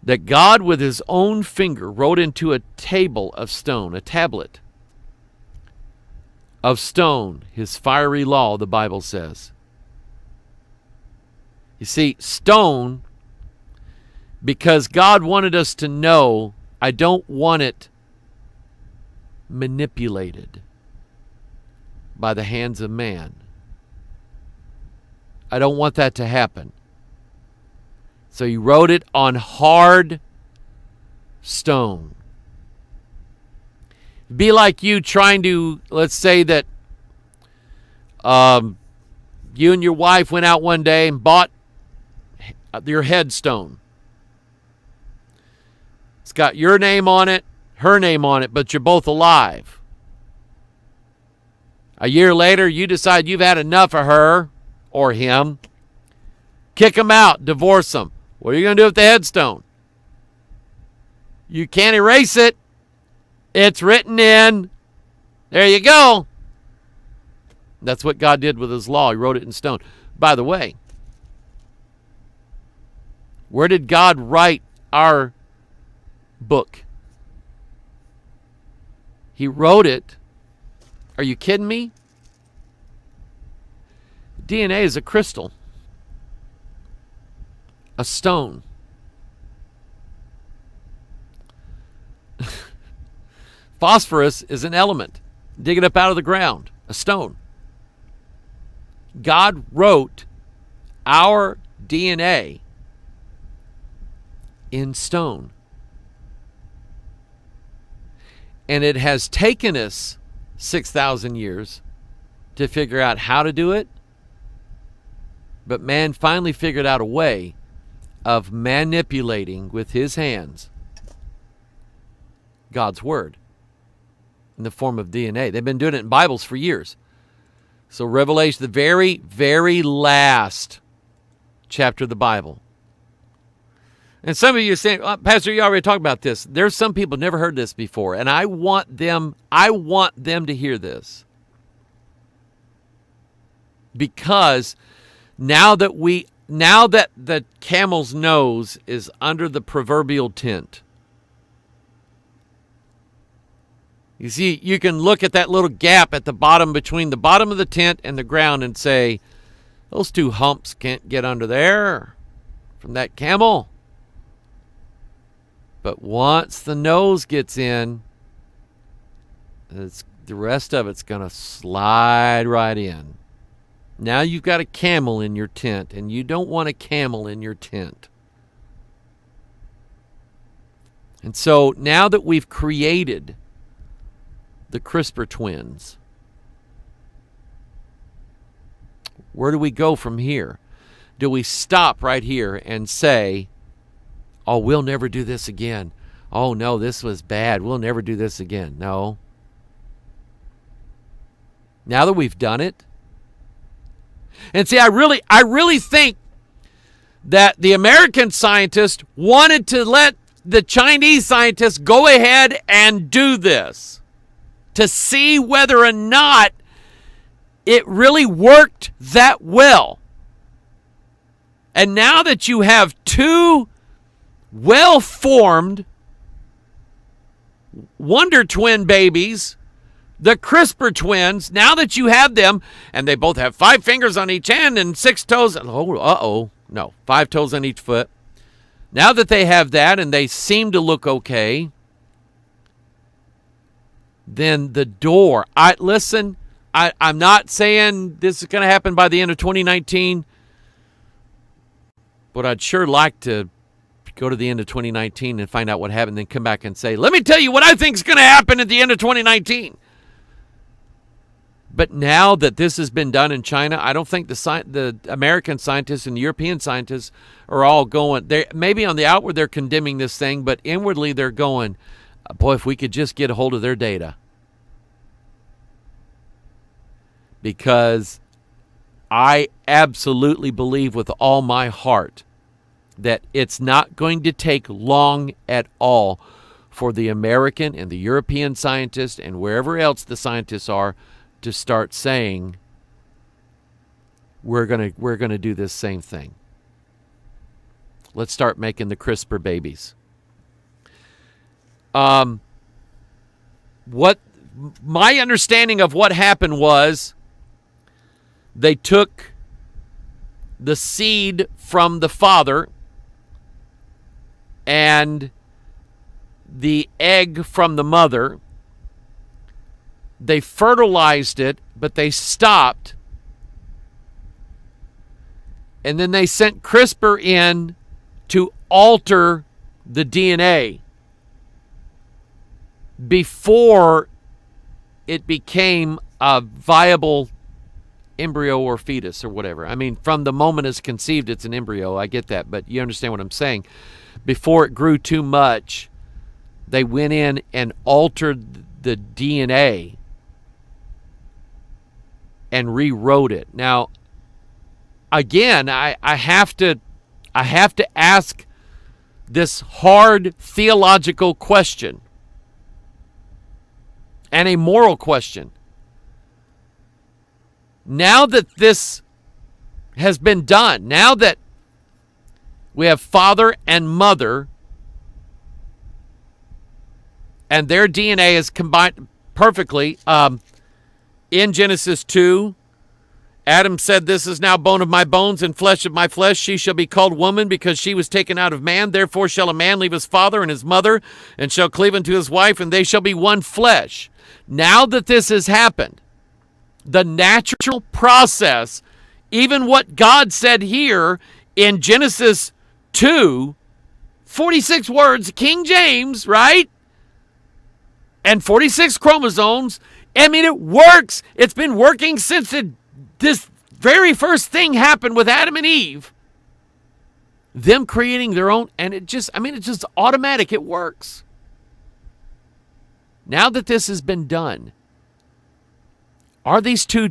That God, with his own finger, wrote into a table of stone, a tablet of stone, his fiery law, the Bible says. You see, stone, because God wanted us to know, I don't want it manipulated by the hands of man. I don't want that to happen. So he wrote it on hard stone. It'd be like you trying to, let's say that you and your wife went out one day and bought your headstone. It's got your name on it, her name on it, but you're both alive. A year later, you decide you've had enough of her or him. Kick them out, divorce them. What are you going to do with the headstone? You can't erase it. It's written in. There you go. That's what God did with his law. He wrote it in stone. By the way, where did God write our book? He wrote it. Are you kidding me? DNA is a crystal, a stone. Phosphorus is an element. Dig it up out of the ground, a stone. God wrote our DNA in stone. And it has taken us 6,000 years to figure out how to do it. But man finally figured out a way of manipulating with his hands God's word in the form of DNA. They've been doing it in Bibles for years. So Revelation, the very, very last chapter of the Bible. And some of you are saying, oh, Pastor, you already talked about this. There's some people never heard this before, and I want them to hear this. Because now that the camel's nose is under the proverbial tent, you see, you can look at that little gap at the bottom between the bottom of the tent and the ground and say, those two humps can't get under there from that camel. But once the nose gets in, the rest of it's going to slide right in. Now you've got a camel in your tent, and you don't want a camel in your tent. And so now that we've created the CRISPR twins, where do we go from here? Do we stop right here and say, oh, we'll never do this again? Oh, no, this was bad. We'll never do this again. No. Now that we've done it. And see, I really think that the American scientists wanted to let the Chinese scientists go ahead and do this to see whether or not it really worked that well. And now that you have two well-formed wonder twin babies, the CRISPR twins, now that you have them, and they both have 5 fingers on each hand and 6 toes, 5 toes on each foot. Now that they have that and they seem to look okay, then the door, I'm not saying this is going to happen by the end of 2019, but I'd sure like to go to the end of 2019 and find out what happened, then come back and say, let me tell you what I think is going to happen at the end of 2019. But now that this has been done in China, I don't think the American scientists and the European scientists are all going, maybe on the outward they're condemning this thing, but inwardly they're going, boy, if we could just get a hold of their data. Because I absolutely believe with all my heart that it's not going to take long at all for the American and the European scientists and wherever else the scientists are to start saying, we're gonna do this same thing. Let's start making the CRISPR babies. What my understanding of what happened was, they took the seed from the father and the egg from the mother. They fertilized it, but they stopped. And then they sent CRISPR in to alter the DNA before it became a viable embryo or fetus or whatever. I mean, from the moment it's conceived, it's an embryo. I get that, but you understand what I'm saying. Before it grew too much, they went in and altered the DNA and rewrote it. Now, again, I have to ask this hard theological question and a moral question. Now that this has been done, now that we have father and mother and their DNA is combined perfectly, in Genesis 2, Adam said, this is now bone of my bones and flesh of my flesh. She shall be called woman because she was taken out of man. Therefore shall a man leave his father and his mother and shall cleave unto his wife, and they shall be one flesh. Now that this has happened, the natural process, even what God said here in Genesis 2, 46 words, King James, right? And 46 chromosomes. I mean, it works. It's been working since this very first thing happened with Adam and Eve. Them creating their own, and it's just automatic. It works. Now that this has been done, are these two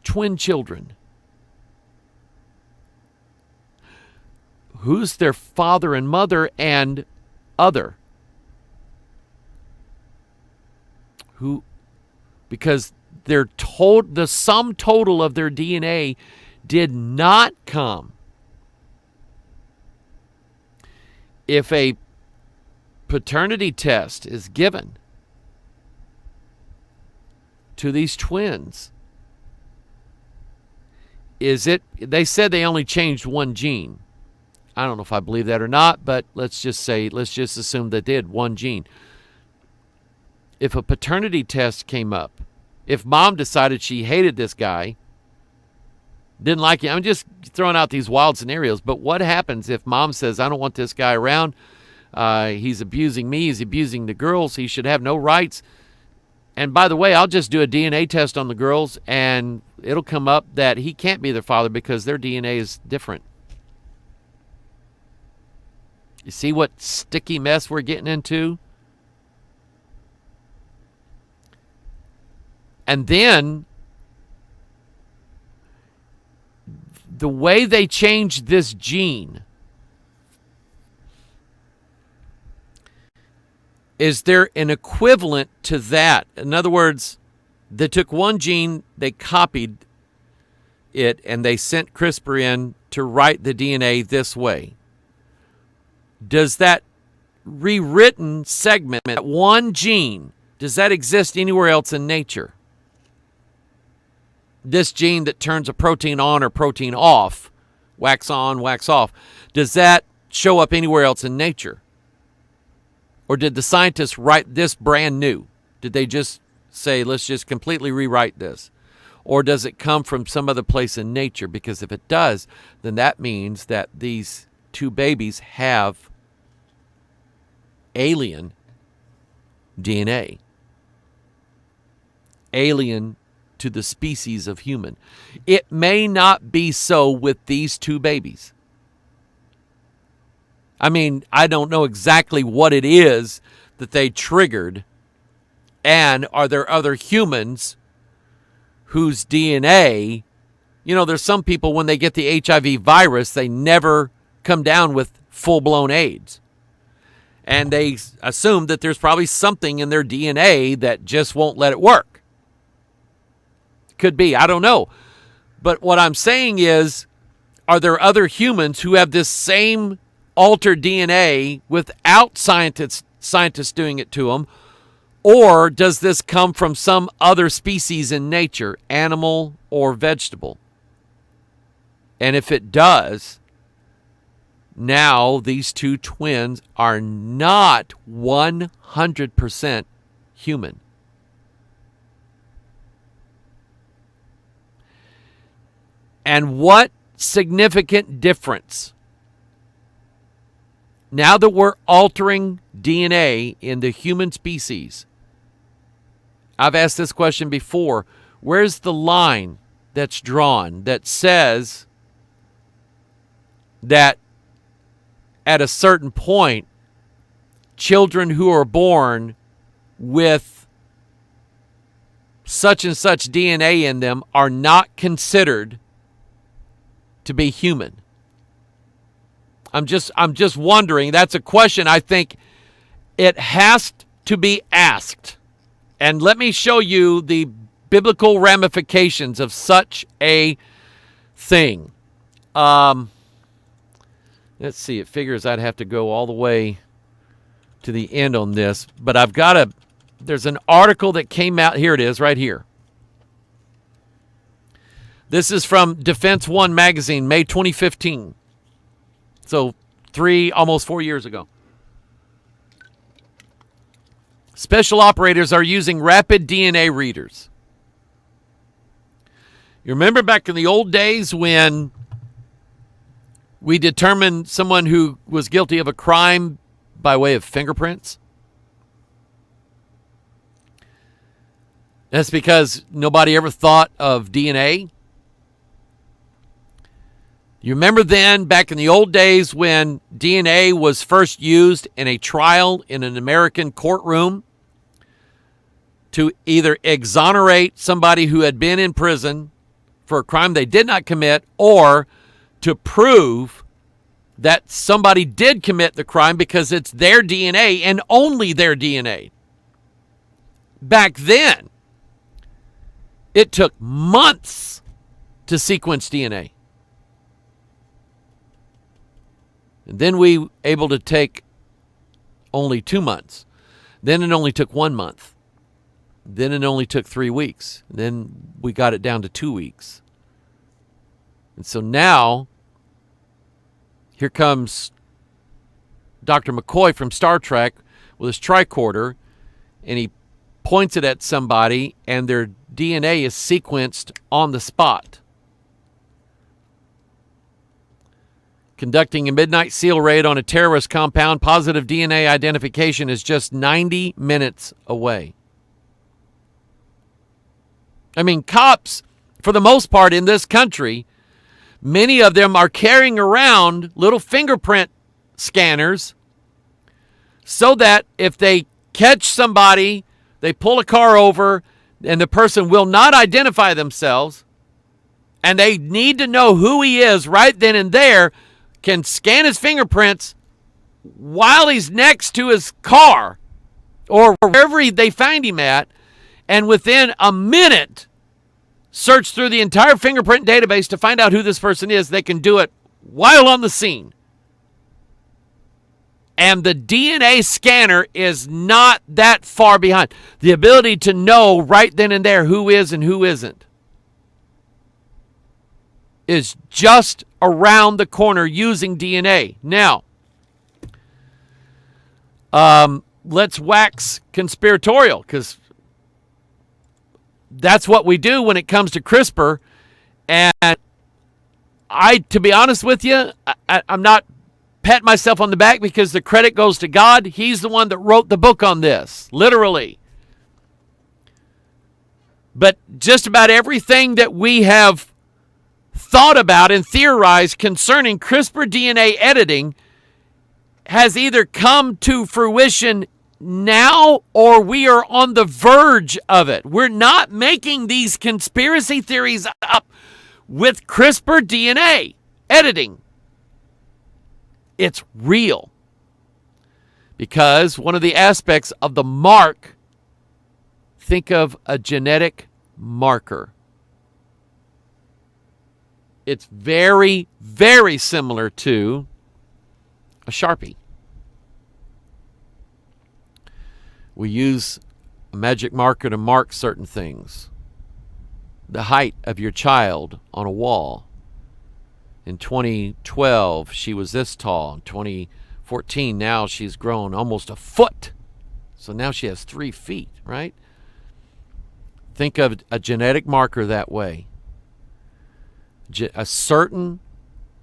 twin children? Who's their father and mother and other? Who? Because the sum total of their DNA did not come. If a paternity test is given to these twins, they said they only changed one gene. I don't know if I believe that or not, but let's just assume they did, one gene. If a paternity test came up, if mom decided she hated this guy, didn't like him, I'm just throwing out these wild scenarios, but what happens if mom says, I don't want this guy around, he's abusing me, he's abusing the girls, he should have no rights, and by the way, I'll just do a DNA test on the girls, and it'll come up that he can't be their father because their DNA is different. You see what sticky mess we're getting into? And then the way they changed this gene, is there an equivalent to that? In other words, they took one gene, they copied it, and they sent CRISPR in to write the DNA this way. Does that rewritten segment, that one gene, does that exist anywhere else in nature? This gene that turns a protein on or protein off, wax on, wax off, does that show up anywhere else in nature? Or did the scientists write this brand new? Did they just say, let's just completely rewrite this? Or does it come from some other place in nature? Because if it does, then that means that these two babies have alien DNA. Alien to the species of human. It may not be so with these two babies. I mean, I don't know exactly what it is that they triggered, and are there other humans whose DNA, there's some people when they get the HIV virus, they never come down with full-blown AIDS. And they assume that there's probably something in their DNA that just won't let it work. Could be, I don't know. But what I'm saying is, are there other humans who have this same altered DNA without scientists doing it to them? Or does this come from some other species in nature, animal or vegetable? And if it does, now these two twins are not 100% human. And what significant difference? Now that we're altering DNA in the human species, I've asked this question before, where's the line that's drawn that says that at a certain point, children who are born with such and such DNA in them are not considered to be human? I'm just wondering. That's a question I think it has to be asked. And let me show you the biblical ramifications of such a thing. Let's see. It figures I'd have to go all the way to the end on this, but there's an article that came out. Here it is, right here. This is from Defense One magazine, May 2015. So almost 4 years ago. Special operators are using rapid DNA readers. You remember back in the old days when we determined someone who was guilty of a crime by way of fingerprints? That's because nobody ever thought of DNA. You remember then, back in the old days, when DNA was first used in a trial in an American courtroom to either exonerate somebody who had been in prison for a crime they did not commit, or to prove that somebody did commit the crime because it's their DNA and only their DNA. Back then, It took months to sequence DNA. And then we able to take only 2 months. Then it only took 1 month. Then it only took 3 weeks. Then we got it down to 2 weeks. And so now, here comes Dr. McCoy from Star Trek with his tricorder, and he points it at somebody, and their DNA is sequenced on the spot. Conducting a midnight SEAL raid on a terrorist compound, positive DNA identification is just 90 minutes away. I mean, cops, for the most part in this country, many of them are carrying around little fingerprint scanners so that if they catch somebody, they pull a car over, and the person will not identify themselves, and they need to know who he is right then and there, can scan his fingerprints while he's next to his car or wherever they find him at, and within a minute search through the entire fingerprint database to find out who this person is. They can do it while on the scene. And the DNA scanner is not that far behind. The ability to know right then and there who is and who isn't is just around the corner using DNA. Now, let's wax conspiratorial, because that's what we do when it comes to CRISPR. And to be honest with you, I'm not patting myself on the back, because the credit goes to God. He's the one that wrote the book on this, literally. But just about everything that we have thought about and theorized concerning CRISPR DNA editing has either come to fruition now or we are on the verge of it. We're not making these conspiracy theories up with CRISPR DNA editing. It's real. Because one of the aspects of the mark, think of a genetic marker. It's very, very similar to a Sharpie. We use a magic marker to mark certain things. The height of your child on a wall. In 2012, she was this tall. In 2014, now she's grown almost a foot. So now she has 3 feet, right? Think of a genetic marker that way. A certain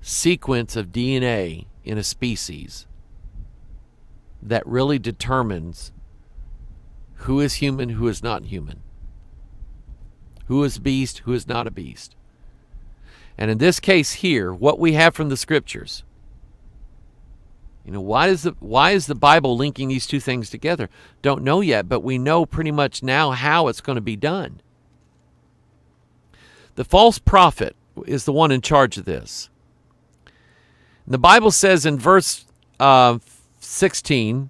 sequence of DNA in a species that really determines who is human, who is not human, who is beast, who is not a beast. And in this case here, what we have from the scriptures, why is the Bible linking these two things together? Don't know yet, but we know pretty much now how it's going to be done. The false prophet is the one in charge of this. And the Bible says in verse 16,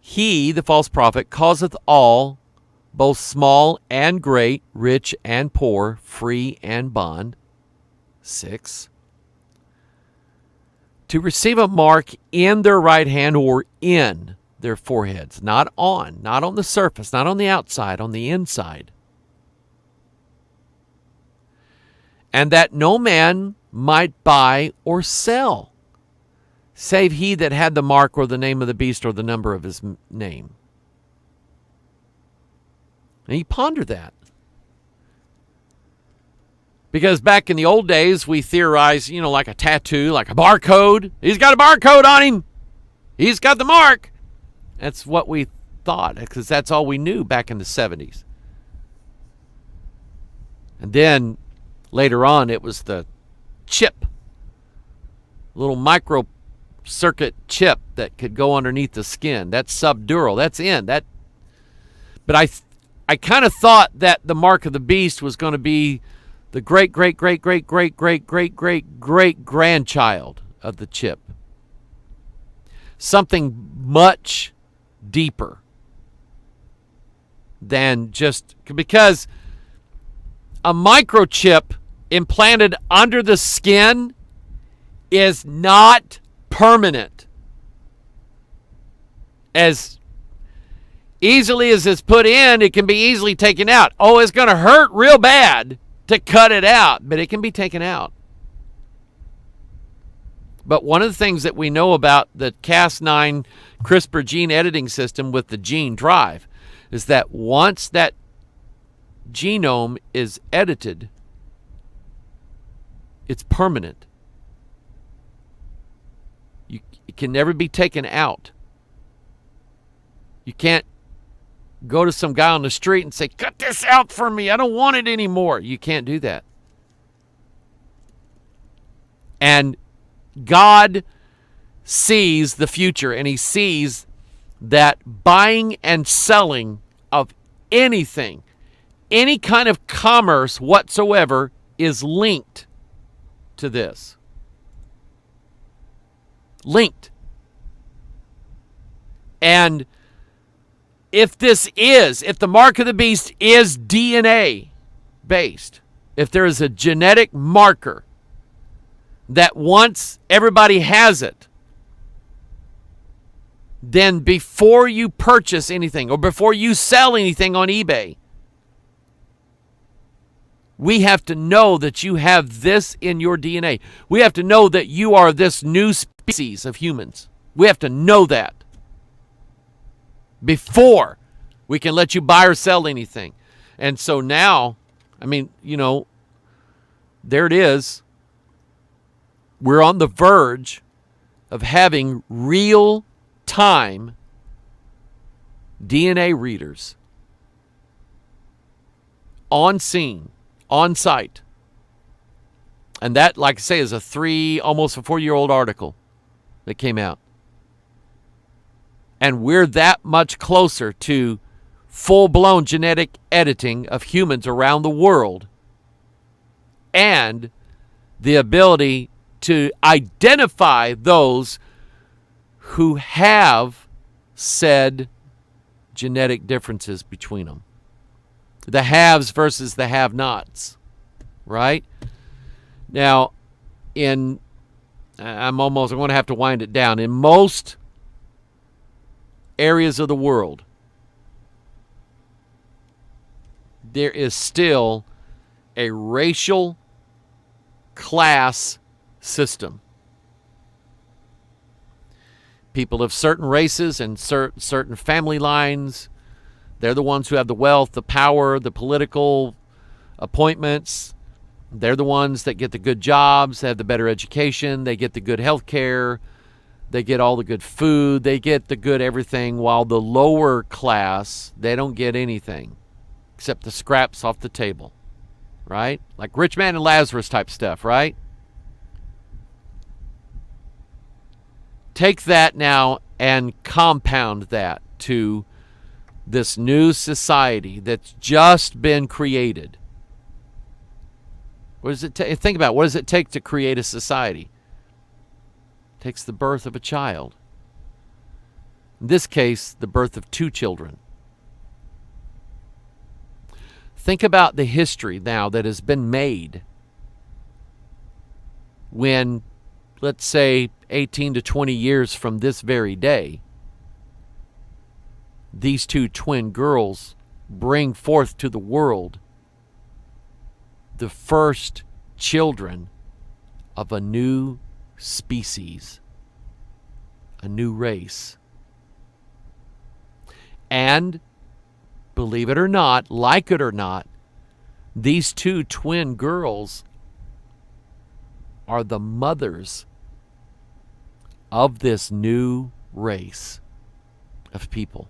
he, the false prophet, causeth all, both small and great, rich and poor, free and bond, 6, to receive a mark in their right hand or in their foreheads, not on the surface, not on the outside, on the inside. And that no man might buy or sell, save he that had the mark or the name of the beast or the number of his name. And you ponder that. Because back in the old days, we theorized, like a tattoo, like a barcode. He's got a barcode on him. He's got the mark. That's what we thought, because that's all we knew back in the 70s. And then later on, it was the chip, little micro circuit chip that could go underneath the skin. That's subdural. That's in that. But I kind of thought that the mark of the beast was going to be the great grandchild of the chip. Something much deeper than just because a microchip implanted under the skin is not permanent. As easily as it's put in, it can be easily taken out. Oh, it's going to hurt real bad to cut it out, but it can be taken out. But one of the things that we know about the Cas9 CRISPR gene editing system with the gene drive is that once that genome is edited, it's permanent. It can never be taken out. You can't go to some guy on the street and say, cut this out for me, I don't want it anymore. You can't do that. And God sees the future, and he sees that buying and selling of anything, any kind of commerce whatsoever, is linked to this. Linked. And if the mark of the beast is DNA based, if there is a genetic marker that once everybody has it, then before you purchase anything or before you sell anything on eBay, we have to know that you have this in your DNA. We have to know that you are this new species of humans. We have to know that before we can let you buy or sell anything. And so now, I mean, there it is. We're on the verge of having real-time DNA readers on scene, on site. And that, like I say, is almost a 4-year-old article that came out. And we're that much closer to full-blown genetic editing of humans around the world and the ability to identify those who have said genetic differences between them. The haves versus the have-nots, right? Now, I'm going to have to wind it down. In most areas of the world, there is still a racial class system. People of certain races and certain family lines, they're the ones who have the wealth, the power, the political appointments. They're the ones that get the good jobs, have the better education, they get the good health care, they get all the good food, they get the good everything, while the lower class, they don't get anything except the scraps off the table, right? Like rich man and Lazarus type stuff, right? Take that now and compound that to this new society that's just been created. What does it think about, what does it take to create a society? It takes the birth of a child. In this case, the birth of 2 children. Think about the history now that has been made when, let's say, 18 to 20 years from this very day, these 2 twin girls bring forth to the world the first children of a new species, a new race. And believe it or not, like it or not, these 2 twin girls are the mothers of this new race of people.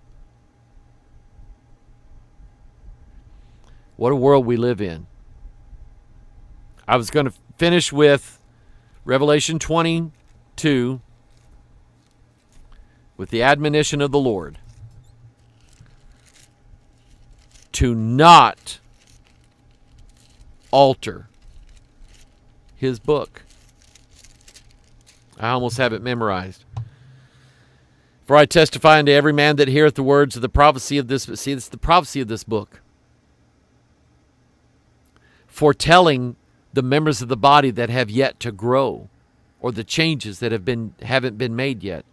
What a world we live in. I was going to finish with Revelation 22 with the admonition of the Lord to not alter his book. I almost have it memorized. For I testify unto every man that heareth the words of the prophecy of this. See, it's the prophecy of this book. foretelling the members of the body that have yet to grow, or the changes that haven't been made yet.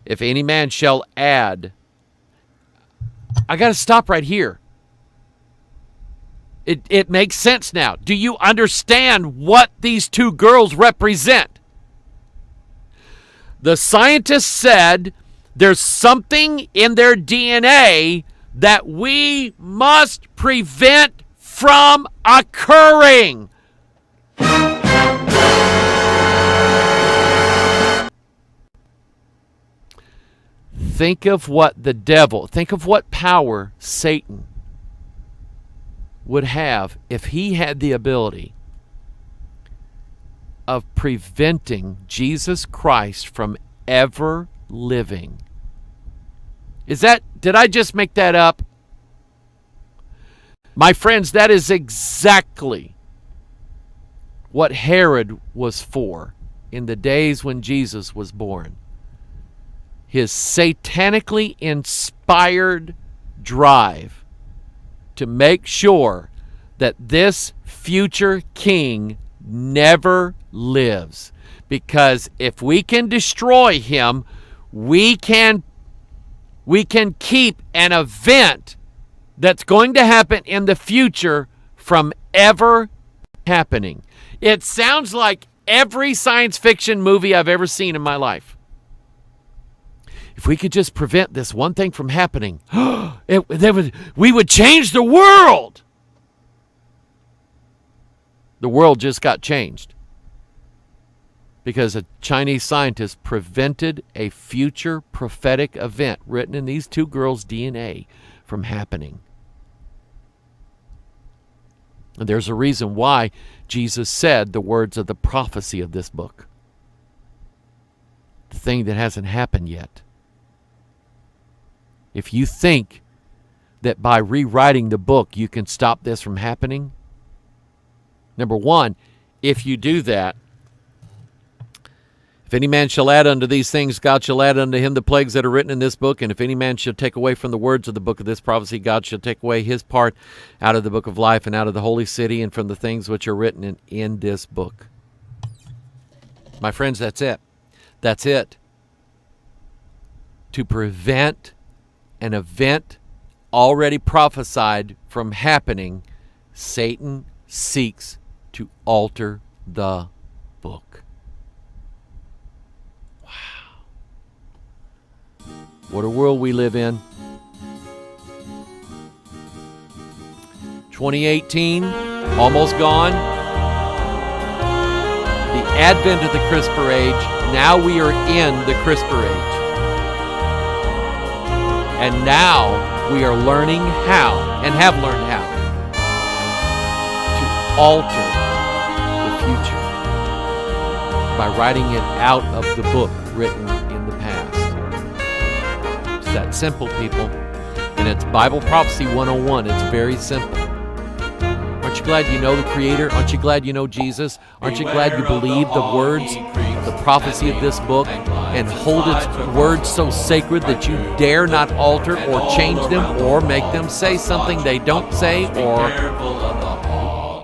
If any man shall add, I got to stop right here. It makes sense now. Do you understand what these two girls represent? The scientists said there's something in their DNA that we must prevent from occurring. Think of what power Satan would have if he had the ability of preventing Jesus Christ from ever living. Did I just make that up? My friends, that is exactly what Herod was for in the days when Jesus was born. His satanically inspired drive to make sure that this future king never lives. Because if we can destroy him, we can keep an event that's going to happen in the future from ever happening. It sounds like every science fiction movie I've ever seen in my life. If we could just prevent this one thing from happening, we would change the world. The world just got changed because a Chinese scientist prevented a future prophetic event written in these two girls' DNA from happening. And there's a reason why Jesus said the words of the prophecy of this book. The thing that hasn't happened yet. If you think that by rewriting the book you can stop this from happening, number one, if you do that, if any man shall add unto these things, God shall add unto him the plagues that are written in this book. And if any man shall take away from the words of the book of this prophecy, God shall take away his part out of the book of life and out of the holy city and from the things which are written in this book. My friends, that's it. That's it. To prevent an event already prophesied from happening, Satan seeks to alter the book. Wow. What a world we live in. 2018, almost gone. The advent of the CRISPR age. Now we are in the CRISPR age. And now we are learning how, and have learned how, to alter the future by writing it out of the book written in the past. It's that simple, people. And it's Bible Prophecy 101. It's very simple. Aren't you glad you know the Creator? Aren't you glad you know Jesus? Aren't you glad you believe the words, the prophecy of this book, and hold its words so sacred that you dare not alter or change them or make them say something they don't say or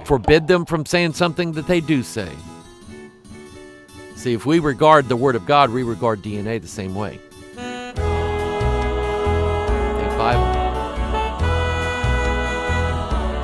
forbid them from saying something that they do say? See, if we regard the Word of God, we regard DNA the same way.